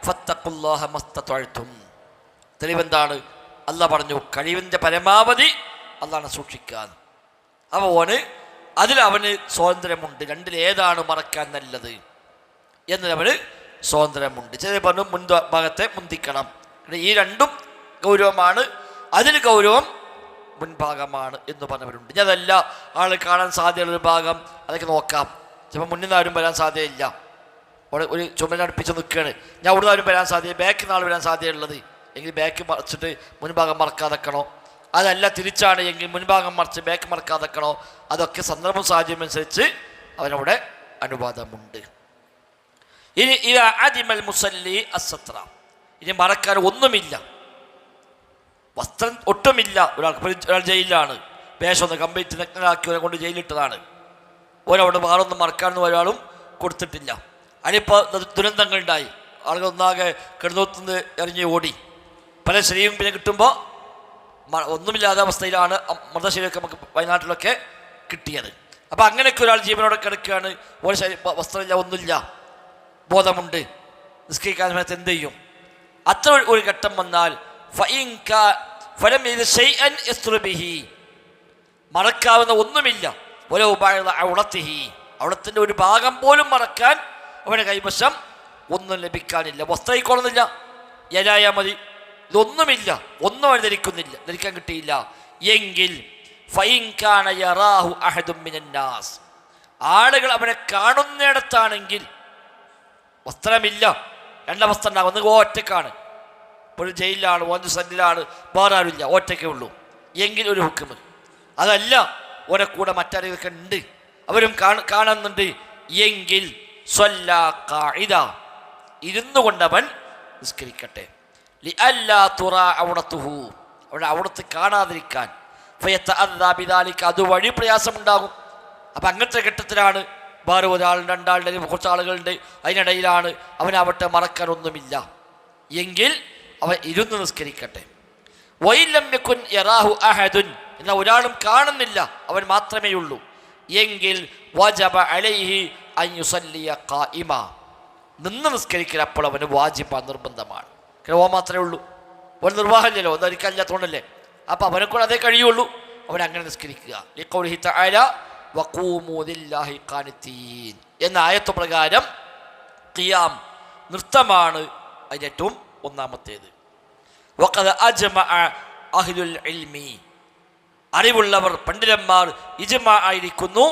ഫത്തഖുല്ലാഹ മസ്തതഅ്തും, തെളിവെന്താണ്? അല്ലാഹ് പറഞ്ഞു കഴിവിൻ്റെ പരമാവധി അല്ലാഹുവിനെ സൂക്ഷിക്കാൻ. അപ്പോൾ അവന് സ്വാതന്ത്ര്യമുണ്ട്, രണ്ടിൽ ഏതാണ് മറക്കാൻ നല്ലത് എന്നവന് സ്വാതന്ത്ര്യമുണ്ട്. ചില പറഞ്ഞു മുൻഭാഗത്തെ മുന്തിക്കണം, ഈ രണ്ടും ഗൗരവമാണ്, അതിൽ ഗൗരവം മുൻഭാഗമാണ് എന്ന് പറഞ്ഞവരുണ്ട്. ഇനി അതല്ല ആൾ കാണാൻ സാധ്യതയുള്ളൊരു ഭാഗം അതൊക്കെ നോക്കാം, ചിലപ്പോൾ മുന്നിൽ നിന്ന് ആരും വരാൻ സാധ്യതയില്ല, അവിടെ ഒരു ചുമലടുപ്പിച്ച് നിൽക്കുകയാണ്, ഞാൻ അവിടെ നിന്ന് ആരും വരാൻ സാധ്യത, ബാക്കിൽ നിന്ന് ആൾ വരാൻ സാധ്യതയുള്ളത് എങ്കിൽ ബാക്ക് മറിച്ചിട്ട് മുൻഭാഗം മറക്കാതെക്കണോ, അതല്ല തിരിച്ചാണ് എങ്കിൽ മുൻഭാഗം മറിച്ച് ബാക്ക് മറക്കാതെക്കണോ, അതൊക്കെ സന്ദർഭം സാഹചര്യം അനുസരിച്ച് അവനവിടെ അനുവാദമുണ്ട്. ഇനി ഇതാ അദിമൽ മുസല്ലി അസത്ര, ഇനി മറക്കാൻ ഒന്നുമില്ല, വസ്ത്രം ഒട്ടുമില്ല. ഒരാൾ ജയിലിലാണ്, വേഷം ഒന്ന് കംപ്ലീറ്റ് നഗ്നനാക്കി അവനെ കൊണ്ട് ജയിലിട്ടതാണ്, ഓരവിടെ വേറൊന്നും മറക്കാനൊന്നും ഒരാളും കൊടുത്തിട്ടില്ല. അതിനിപ്പോൾ ദുരന്തങ്ങളുണ്ടായി, ആളുകൾ ഒന്നാകെ കിടന്നോത്തുനിന്ന് ഇറങ്ങി ഓടി, പല ശരീരം പിന്നെ കിട്ടുമ്പോൾ ഒന്നുമില്ലാത്ത അവസ്ഥയിലാണ് മൃതശരീരമൊക്കെ നമുക്ക് വയനാട്ടിലൊക്കെ കിട്ടിയത്. അപ്പം അങ്ങനെയൊക്കെ ഒരാൾ ജീവനോടെ കിടക്കുകയാണ്, ഒരു വസ്ത്രമില്ല, ഒന്നുമില്ല, ബോധമുണ്ട്, നിസ്കരിക്കാൻ സമയത്ത് എന്ത് ചെയ്യും? അത്ര ഒരു ഘട്ടം വന്നാൽ മറക്കാവുന്ന ഒന്നുമില്ല, ഔളത്തിൻ്റെ ഒരു ഭാഗം പോലും മറക്കാൻ അവൻ്റെ കൈവശം ഒന്നും ലഭിക്കാനില്ല, വസ്ത്രയിക്കോളുന്നില്ല, യലായാ മതി, ഇതൊന്നുമില്ല, ഒന്നും അവൻ ധരിക്കാൻ കിട്ടിയില്ല എങ്കിൽ ആളുകൾ അവനെ കാണുന്നിടത്താണെങ്കിൽ, വസ്ത്രമില്ല, രണ്ടാം വസ്ത്രം ഉണ്ടാകും, ഒന്ന് ഒറ്റക്കാണ്, ഒരു ജയിലിലാണ്, ഒന്ന് സന്നിലാണ്, വേറെ ആരുമില്ല, ഒറ്റയ്ക്കേ ഉള്ളൂ എങ്കിൽ ഒരു ഹുക്മ്. അതല്ല ഒരെ കൂടെ മറ്റാരെയൊക്കെ ഉണ്ട്, അവരും കാണുന്നുണ്ട് എങ്കിൽ സ്വല്ലാ ഖാഇദ, ഇരുന്നു കൊണ്ടവൻ നിസ്കരിക്കട്ടെ. ലിഅല്ലാ തുറാ ഔറത്തുഹു, അവിടെ ഔറത്ത് കാണാതിരിക്കാൻ, ഫയതഅദ്ദാ ബിദാലിക, അതുവഴി പ്രയാസമുണ്ടാകും. അപ്പം അങ്ങനത്തെ ഘട്ടത്തിലാണ് വേറെ ഒരാളുണ്ട്, രണ്ടാളുടെ, കുറച്ച് ആളുകളുണ്ട്, അതിനിടയിലാണ് അവനാവട്ടെ മറക്കാനൊന്നുമില്ല എങ്കിൽ അവൻ ഇരുന്ന് നിസ്കരിക്കട്ടെ. വഇല്ലം യകുൻ യറാഹു അഹദുൻ, എന്നാൽ ഒരാളും കാണുന്നില്ല, അവൻ മാത്രമേ ഉള്ളൂ എങ്കിൽ വജബ അലൈഹി അൻ യുസല്ലിയ ഖായിമ, നിന്ന് നിസ്കരിക്കൽ അപ്പോൾ അവന് വാജിബ, നിർബന്ധമാണ്. ഓ മാത്രമേ ഉള്ളൂ, ഒരു നിർവാഹമില്ലല്ലോ, ധരിക്കാനില്ലാത്തതുകൊണ്ടല്ലേ, അപ്പം അവനെ കൂടെ അതേ കഴിയുള്ളൂ, അവൻ അങ്ങനെ നിസ്കരിക്കുക. ലിഖൗലിഹി തആല വഖൂമൂ ലില്ലാഹി ഖാനിതീൻ എന്ന ആയത്ത് പ്രകാരം ഖിയാം നൃത്തമാണ് അതിൻ്റെ ഏറ്റവും ഒന്നാമത്തേത്. വഖദ് അജ്മഅ അഹ്ലുൽ ഇൽമി, അറിവുള്ളവർ പണ്ഡിതന്മാർ ഇജ്മാ ആയിരിക്കുന്നു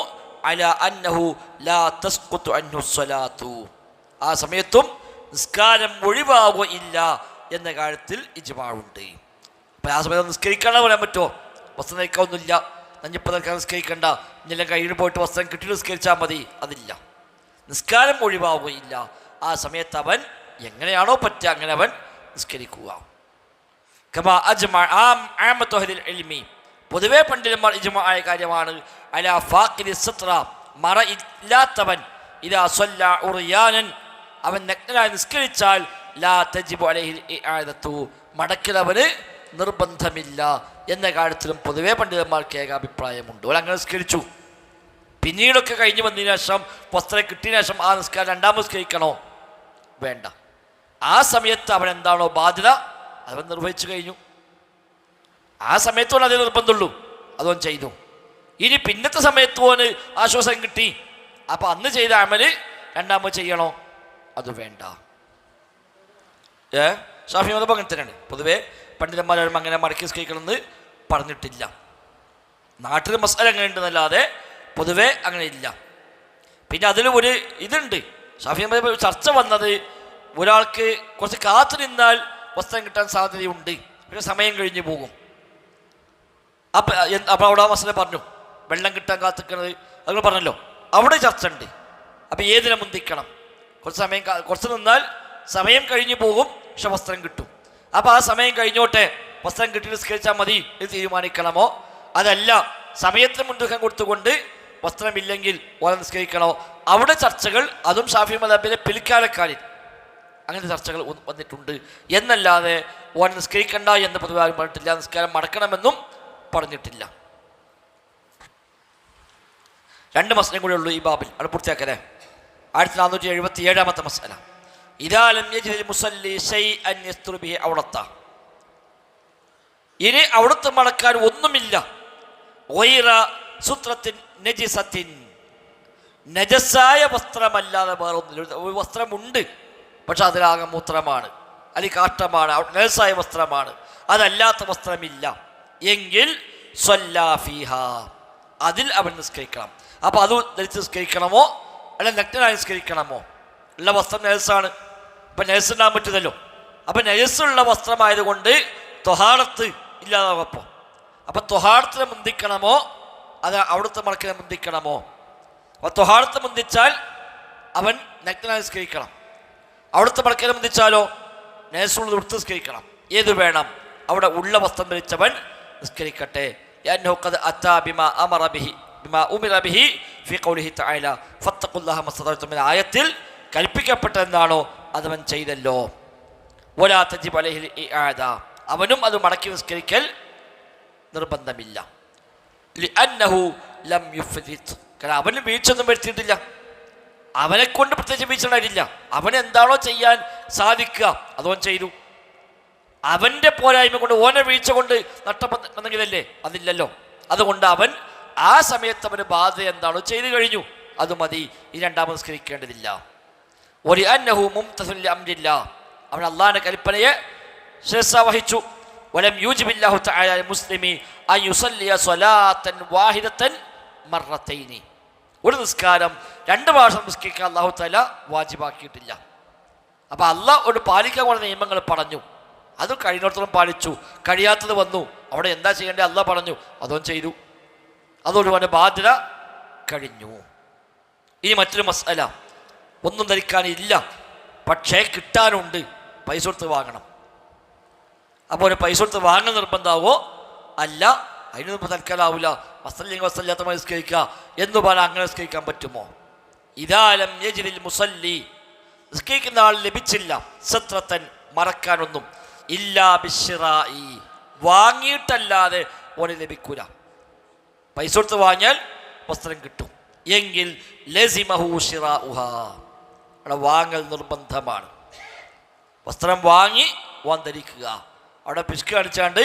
അലാ അന്നഹു ലാ തസ്ഖുതു അൻഹു സ്വലാത്തു, ആ സമയത്തും നിസ്കാരം ഒഴിവാകുകയില്ല എന്ന കാര്യത്തിൽ ഇജ്മാ ഉണ്ട്. അപ്പം ആ സമയത്ത് നിസ്കരിക്കാനോ പറയാൻ പറ്റുമോ? വസ്ത്രം ധരിക്കാവുന്നില്ല, നഞ്ഞിപ്പോൾ തൽക്കാലം നിസ്കരിക്കണ്ട, ഇന്നെല്ലാം കയ്യിൽ പോയിട്ട് വസ്ത്രം കിട്ടി നിസ്കരിച്ചാൽ മതി, അതില്ല. നിസ്കാരം ഒഴിവാവുകയില്ല. ആ സമയത്ത് അവൻ എങ്ങനെയാണോ പറ്റുക അങ്ങനെ അവൻ നിസ്കരിക്കുക. പൊതുവേ പണ്ഡിതന്മാർ ഇജ്മാ ആയ കാര്യമാണ്. അലാ ഫാഖിദി സിത്ര, മറ ഇല്ലാത്തവൻ, ഇദാ സ്വല്ലാ ഉറിയാനൻ, അവൻ നഗ്നനായി നിസ്കരിച്ചാൽ ലാ തജിബു അലൈഹിൽ ഇആദത്തു, മടക്കലവന് നിർബന്ധമില്ല എന്ന കാര്യത്തിലും പൊതുവേ പണ്ഡിതന്മാർക്ക് ഏകാഭിപ്രായമുണ്ട്. അങ്ങനെ നിസ്കരിച്ചു, പിന്നീടൊക്കെ കഴിഞ്ഞ് വന്നതിന് ശേഷം വസ്ത്രം കിട്ടിയതിനു ശേഷം ആ നിസ്കാരം രണ്ടാമത് നിസ്കരിക്കണോ? വേണ്ട. ആ സമയത്ത് അവൻ എന്താണോ ബാധ്യത അവൻ നിർവഹിച്ചു കഴിഞ്ഞു. ആ സമയത്തോടെ അതേ നിർബന്ധമുള്ളൂ, അതവൻ ചെയ്തു. ഇനി പിന്നത്തെ സമയത്ത് ഓന് ആശ്വാസം കിട്ടി, അപ്പം അന്ന് ചെയ്ത അമല് രണ്ടാമത് ചെയ്യണോ? അത് വേണ്ട. ഷാഫി മതം അങ്ങനെ തന്നെയാണ്. പൊതുവേ പണ്ഡിതന്മാരും അങ്ങനെ മടക്കി നിസ്കരിക്കണമെന്ന് പറഞ്ഞിട്ടില്ല. നാട്ടിൽ മസാല അങ്ങനെ ഉണ്ടെന്നല്ലാതെ പൊതുവേ അങ്ങനെ ഇല്ല. പിന്നെ അതിൽ ഒരു ഇതുണ്ട്, ഷാഫി മതം ചർച്ച വന്നത് ഒരാൾക്ക് കുറച്ച് കാത്തു നിന്നാൽ വസ്ത്രം കിട്ടാൻ സാധ്യതയുണ്ട്, പിന്നെ സമയം കഴിഞ്ഞ് പോകും. അപ്പം അവിടെ ആ മസാല പറഞ്ഞു, വെള്ളം കിട്ടാൻ കാത്തിക്കുന്നത് അതുങ്ങൾ പറഞ്ഞല്ലോ, അവിടെ ചർച്ച ഉണ്ട്. അപ്പം ഏതിനെ മുന്തിക്കണം? കുറച്ച് നിന്നാൽ സമയം കഴിഞ്ഞ് പോകും, പക്ഷെ വസ്ത്രം കിട്ടും. അപ്പം ആ സമയം കഴിഞ്ഞോട്ടെ, വസ്ത്രം കിട്ടി നിസ്കരിച്ചാൽ മതി എന്ന് തീരുമാനിക്കണമോ? അതല്ല, സമയത്തിന് മുൻതൂക്കം കൊടുത്തുകൊണ്ട് വസ്ത്രമില്ലെങ്കിൽ ഓല നിസ്കരിക്കണോ? അവിടെ ചർച്ചകൾ, അതും ഷാഫി മദ്ഹബിലെ പിൽക്കാലക്കാരിൽ അങ്ങനത്തെ ചർച്ചകൾ വന്നിട്ടുണ്ട്. എന്നല്ലാതെ ഓൻ നിസ്കരിക്കണ്ട എന്ന് പൊതുവെ ആരും പറഞ്ഞിട്ടില്ല, നിസ്കാരം മടക്കണമെന്നും പറഞ്ഞിട്ടില്ല. 2 മസലയും കൂടെ ഉള്ളൂ ഈ ബാബിൽ, അത് പൂർത്തിയാക്കല്ലേ. 1477 മസല, ഇനി അവിടുത്തെ മടക്കാൻ ഒന്നുമില്ല, നജസായ വസ്ത്രമല്ലാതെ വേറെ ഒന്നുമില്ല. ഒരു വസ്ത്രമുണ്ട്, പക്ഷെ അതിലാകെ മൂത്രമാണ്, അല്ലെങ്കിൽ കാഷ്ടമാണ്, നജസായ വസ്ത്രമാണ്, അതല്ലാത്ത വസ്ത്രമില്ല എങ്കിൽ സ്വല്ലാ ഫീഹാ, അതിൽ അവൻ നിസ്കരിക്കണം. അപ്പോൾ അത് ധരിച്ച് നിസ്കരിക്കണമോ അല്ല നഗ്നനായി നിസ്കരിക്കണമോ? ഉള്ള വസ്ത്രം നജസാണ്, അപ്പം നജസ് ഉണ്ടാകാൻ പറ്റില്ലല്ലോ. അപ്പം നജസ്സുള്ള വസ്ത്രമായതുകൊണ്ട് ത്വഹാറത്ത് ഇല്ലാതാകുമ്പോൾ, അപ്പം ത്വഹാറത്തിനെ മുന്തിക്കണമോ അത് അവിടുത്തെ മടക്കിനെ മുന്തിക്കണമോ? അപ്പോൾ ത്വഹാറത്ത് മുന്തിച്ചാൽ അവൻ നഗ്നനായി നിസ്കരിക്കണം, അവിടുത്തെ മടക്കിനെ മുന്തിച്ചാലോ നജസ്സുള്ളത് എടുത്ത് നിസ്കരിക്കണം. ഏത് വേണം? അവിടെ ഉള്ള വസ്ത്രം ധരിച്ചവൻ നിസ്കരിക്കട്ടെ. ആയത്തിൽ കൽപ്പിക്കപ്പെട്ട എന്താണോ അതവൻ ചെയ്തല്ലോ. അവനും അത് മടക്കി നിസ്കരിക്കൽ നിർബന്ധമില്ല. കാരണം അവന് വീഴ്ചയൊന്നും വരുത്തിയിട്ടില്ല, അവനെ കൊണ്ട് പ്രത്യേകിച്ച് വീഴ്ച ഉണ്ടായിട്ടില്ല. അവനെന്താണോ ചെയ്യാൻ സാധിക്കുക അതവൻ ചെയ്തു. അവൻ്റെ പോരായ്മ കൊണ്ട് ഓനെ വീഴ്ച കൊണ്ട് നഷ്ടപ്പെട്ടെന്നെങ്കിലല്ലേ? അതില്ലല്ലോ. അതുകൊണ്ട് അവൻ ആ സമയത്ത് അവന് ബാധ എന്താണോ ചെയ്തു കഴിഞ്ഞു, അത് മതി. ഈ രണ്ടാമത് നിസ്കരിക്കേണ്ടതില്ല. ഒരു അന്നഹു മുംതസിൽ അംരില്ല, അവൻ അള്ളാഹിന്റെ കൽപ്പനയെ ശിരസ വഹിച്ചു. വലം യൂജിബില്ലാഹു തആല മുസ്ലിമി അൻ യുസല്ലിയ സ്വലാത്തൻ വാഹിദത്തൻ മർറത്തൈനി, ഒരു നിസ്കാരം 2 പ്രാവശ്യം നിസ്കരിക്കാൻ അല്ലാഹു തആല വാജിബാക്കിയിട്ടില്ല. അപ്പം അള്ളാഹ് ഒരു പാലിക്കാൻ കൊണ്ട് നിയമങ്ങൾ പറഞ്ഞു, അത് കഴിയുന്നിടത്തോളം പാലിച്ചു. കഴിയാത്തത് വന്നു, അവിടെ എന്താ ചെയ്യേണ്ടത് അള്ളാഹ് പറഞ്ഞു, അതും ചെയ്തു. അതോടുകൂടെ ബാധ്യത കഴിഞ്ഞു. ഇനി മറ്റൊരു മസ്അല, ഒന്നും ധരിക്കാനില്ല പക്ഷേ കിട്ടാനുണ്ട്, പൈസ കൊടുത്ത് വാങ്ങണം. അപ്പോൾ ഒരു പൈസ കൊടുത്ത് വാങ്ങൽ നിർബന്ധമാവോ? അല്ല, അതിനൊന്നും തൽക്കാലാവില്ല. വസ്ത്രമില്ലെങ്കിൽ വസ്ത്രമില്ലാത്ത നിസ്കരിക്കുക എന്ന് പറഞ്ഞാൽ അങ്ങനെ നിസ്കരിക്കാൻ പറ്റുമോ? ഇദാലം യജ്രിൽ മുസല്ലി, നിസ്കരിക്കുന്ന ആൾ ലഭിച്ചില്ല സത്രത്തൻ മറക്കാനൊന്നും, ഇല്ലാ ബിശ്ശിറാഇ, വാങ്ങിയിട്ടല്ലാതെ ഓന് ലഭിക്കൂല. പൈസ കൊടുത്ത് വാങ്ങിയാൽ വസ്ത്രം കിട്ടും എങ്കിൽ ലസിമഹു ശിറാഉഹാ, അവിടെ വാങ്ങൽ നിർബന്ധമാണ്. വസ്ത്രം വാങ്ങി ഓൻ ധരിക്കുക. അവിടെ പിശുക്ക് കാണിച്ചാണ്ട്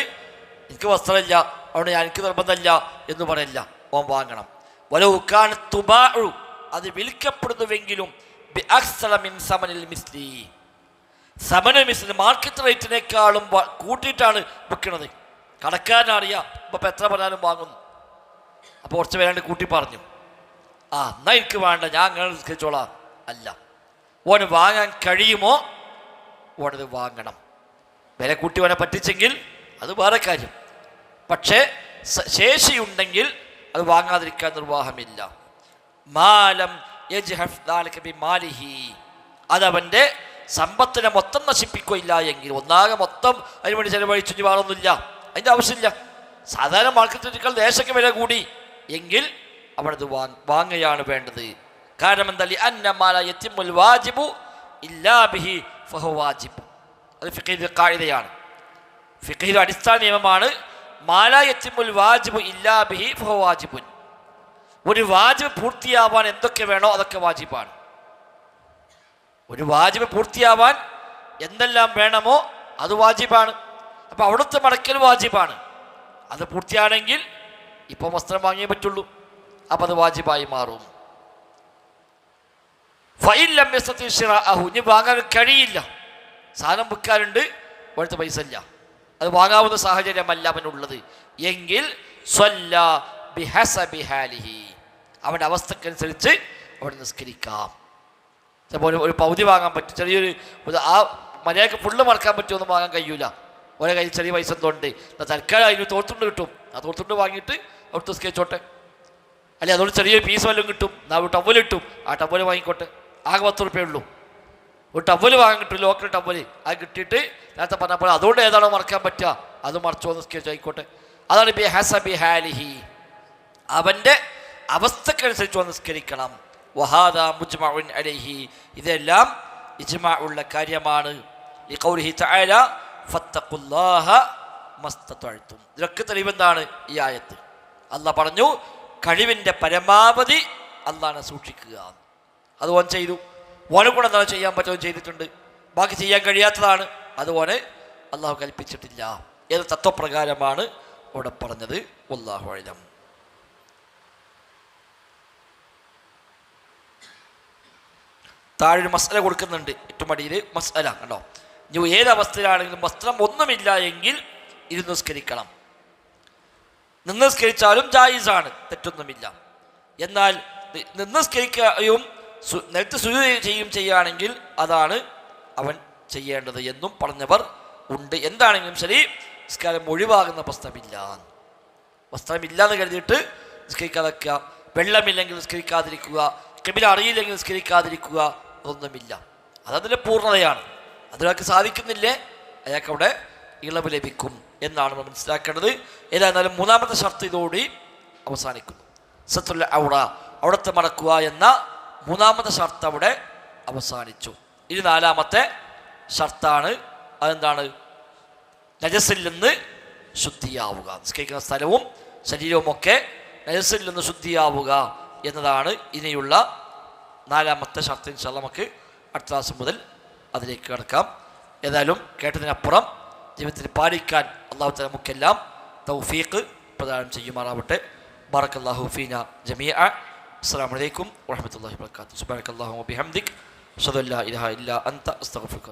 എനിക്ക് വസ്ത്രമില്ല അവിടെ എനിക്ക് നിർബന്ധമില്ല എന്ന് പറയില്ല, ഓൻ വാങ്ങണം. വലൗകാന തുബാഉ, അത് വിൽക്കപ്പെടുന്നുവെങ്കിലും സമന മിസ്ലി, മാർക്കറ്റ് റേറ്റിനേക്കാളും കൂട്ടിയിട്ടാണ് വിൽക്കുന്നത്. കടക്കാരനറിയാം ഇപ്പം എത്ര പറഞ്ഞാലും വാങ്ങുന്നു. അപ്പോൾ കുറച്ച് പേരാണ്ട് കൂട്ടി പറഞ്ഞു, എന്നാൽ എനിക്ക് വേണ്ട, ഞാൻ അങ്ങനെ നിസ്കരിച്ചോളാം. അല്ല, ഓന് വാങ്ങാൻ കഴിയുമോ ഓനത് വാങ്ങണം. വില കൂട്ടി ഓനെ പറ്റിച്ചെങ്കിൽ അത് വേറെ കാര്യം. പക്ഷേ ശേഷിയുണ്ടെങ്കിൽ അത് വാങ്ങാതിരിക്കാൻ നിർവാഹമില്ല. മാലം യജ്ഹഫ് ദാലിക ബിമാലിഹി, അതവൻ്റെ സമ്പത്തിനെ മൊത്തം നശിപ്പിക്കുകയില്ല എങ്കിൽ, ഒന്നാകെ മൊത്തം അതിനുവേണ്ടി ചിലവഴിച്ചു വേണമെന്നില്ല, അതിൻ്റെ ആവശ്യമില്ല. സാധാരണ മാർക്കറ്റിനേക്കാൾ ദേശക്ക് വില കൂടി എങ്കിൽ അവിടത് വാങ്ങുകയാണ് വേണ്ടത്. കാരണം എന്താ? അന്നമാല യത്തിമുൽ വാജിബു ഇല്ലാ ബിഹി ഫഹു വാജിബ്. അത് ഫിഖഹിന്റെ ഖാഇദയാണ്, ഫിഖഹിന്റെ അടിസ്ഥാന നിയമമാണ്. മാല യത്തിമുൽ വാജിബു ഇല്ലാ ബിഹി ഫഹു വാജിബുൻ. ഒരു വാജിബ് പൂർത്തിയാവാൻ എന്തൊക്കെ വേണോ അതൊക്കെ വാജിബാണ്. ഒരു വാജിബ് പൂർത്തിയാവാൻ എന്തെല്ലാം വേണമോ അത് വാജിബാണ്. അപ്പം അവിടുത്തെ മടക്കൽ വാജിബാണ്. അത് പൂർത്തിയാണെങ്കിൽ ഇപ്പം വസ്ത്രം വാങ്ങിയേ പറ്റുള്ളൂ, അപ്പം അത് വാജിബായി മാറും. ഫഇല്ലം യസ്തതി ശിറാഅഹു, ഇനി വാങ്ങാൻ കഴിയില്ല, സാധനം വിൽക്കാനുണ്ട്, അവിടുത്തെ പൈസ ഇല്ല, അത് വാങ്ങാവുന്ന സാഹചര്യമല്ല അവനുള്ളത് എങ്കിൽ സ്വല്ല ബിഹസബി ഹാലിഹി, അവൻ്റെ അവസ്ഥക്കനുസരിച്ച് അവിടെ നിസ്കരിക്കാം. ചിലപ്പോൾ ഒരു പൗതി വാങ്ങാൻ പറ്റും, ചെറിയൊരു ആ മര്യാദക്ക് ഫുള്ള് മറക്കാൻ പറ്റുമൊന്നും വാങ്ങാൻ കഴിയൂല, ഓരോ കയ്യിൽ ചെറിയ പൈസ എന്തുകൊണ്ട് തൽക്കാലം അതിന് തോർത്തുണ്ട് കിട്ടും, ആ തോർത്തുണ്ട് വാങ്ങിയിട്ട് അവിടെ നിസ്കരിച്ചോട്ടെ. അല്ലെ അതുകൊണ്ട് ചെറിയൊരു പീസ് വല്ലതും കിട്ടും, ഒരു ടവല് കിട്ടും, ആ ടവല് വാങ്ങിക്കോട്ടെ. ആകെ 10 റുപ്യ ഉള്ളൂ, ഒരു ടവല് വാങ്ങാൻ കിട്ടും, ലോക്കൽ ടവല്. അത് കിട്ടിയിട്ട് നേരത്തെ പറഞ്ഞപ്പോൾ അതുകൊണ്ട് ഏതാണോ മറക്കാൻ പറ്റുക അത് മറച്ചോ നിസ്കരിച്ചോ ആയിക്കോട്ടെ. അതാണ് ബിഹസബി ഹാലിഹി, അവൻ്റെ അവസ്ഥക്കനുസരിച്ച് നിസ്കരിക്കണം. വഹാദാ മുജ്മഉൻ അലൈഹി, ഇതെല്ലാം ഇജ്മാ ഉള്ള കാര്യമാണ്. ലിഖൗലിഹി തആല ഫത്തഖുല്ലാഹ മസ്തതഅ്തും. ഇതൊക്കെ തെളിവെന്താണ്? ഈ ആയത്ത് അല്ലാഹ് പറഞ്ഞു കഴിവിൻ്റെ പരമാവധി അല്ലാഹനെ സൂക്ഷിക്കുക. അത് ഓൻ ചെയ്തു, ഓനെ കൂടെ എന്താണ് ചെയ്യാൻ പറ്റുമോ ചെയ്തിട്ടുണ്ട്. ബാക്കി ചെയ്യാൻ കഴിയാത്തതാണ്, അതുപോലെ അള്ളാഹു കൽപ്പിച്ചിട്ടില്ല. ഏത് തത്വപ്രകാരമാണ് അവിടെ പറഞ്ഞത്? വല്ലാഹു അഅലം. താഴെ മസ്അല കൊടുക്കുന്നുണ്ട്, ഏറ്റവും അടിയിൽ മസ്അല കണ്ടോ. ഇനി ഏത് അവസ്ഥയിലാണെങ്കിലും വസ്ത്രം ഒന്നുമില്ല എങ്കിൽ ഇരുന്ന് നിസ്കരിക്കണം. നിന്ന് നിസ്കരിച്ചാലും ജായിസാണ്, തെറ്റൊന്നുമില്ല. എന്നാൽ നിന്ന് നിസ്കരിക്കുകയും നിലത്ത് സുജൂദ് ചെയ്യുകയാണെങ്കിൽ അതാണ് അവൻ ചെയ്യേണ്ടത് എന്നും പറഞ്ഞവർ ഉണ്ട്. എന്താണെങ്കിലും ശരി നിസ്കാരം ഒഴിവാകുന്ന പ്രശ്നമില്ല. വസ്ത്രമില്ലാന്ന് കരുതിയിട്ട് നിസ്കരിക്കാതിരിക്കുക, വെള്ളമില്ലെങ്കിൽ നിസ്കരിക്കാതിരിക്കുക, ഖിബില അറിയില്ലെങ്കിൽ നിസ്കരിക്കാതിരിക്കുക, അതൊന്നുമില്ല. അതതിൻ്റെ പൂർണ്ണതയാണ്. അതിനൊക്കെ സാധിക്കുന്നില്ലേ അയാൾക്കവിടെ ഇളവ് ലഭിക്കും എന്നാണ് നമ്മൾ മനസ്സിലാക്കേണ്ടത്. ഏതായിരുന്നാലും മൂന്നാമത്തെ ഷർത്ത് ഇതോടെ അവസാനിക്കുന്നു. സത്തുൽ ഔറ, അവിടത്തെ മടക്കുക എന്ന മൂന്നാമത്തെ ഷർത്ത് അവിടെ അവസാനിച്ചു. ഇനി നാലാമത്തെ ഷർത്താണ്. അതെന്താണ്? നജസിൽ നിന്ന് ശുദ്ധിയാവുക. നിസ്കരിക്കുന്ന സ്ഥലവും ശരീരവുമൊക്കെ നജസിൽ നിന്ന് ശുദ്ധിയാവുക എന്നതാണ് ഇനിയുള്ള നാലാമത്തെ ഷർത്ത്. ഇൻഷാ അല്ലാഹ് നമുക്ക് അടുത്ത ക്ലാസ് മുതൽ അതിലേക്ക് കിടക്കാം. ഏതായാലും കേട്ടതിനപ്പുറം ജീവിതത്തിൽ പാലിക്കാൻ അല്ലാഹു തആല നമുക്കെല്ലാം തൗഫീഖ് പ്രദാനം ചെയ്യുമാറാവട്ടെ. ബാറക്കല്ലാഹു ഫീന ജമീഅ. അസ്സലാമു അലൈക്കും വറഹ്മത്തുള്ളാഹി വബറകാതുഹു. സുബ്ഹാനക്കല്ലാഹുമ്മ വബിഹംദിക അഷ്ഹദു അല്ലാ ഇലാഹ ഇല്ലാ അൻത അസ്തഗ്ഫിറുക.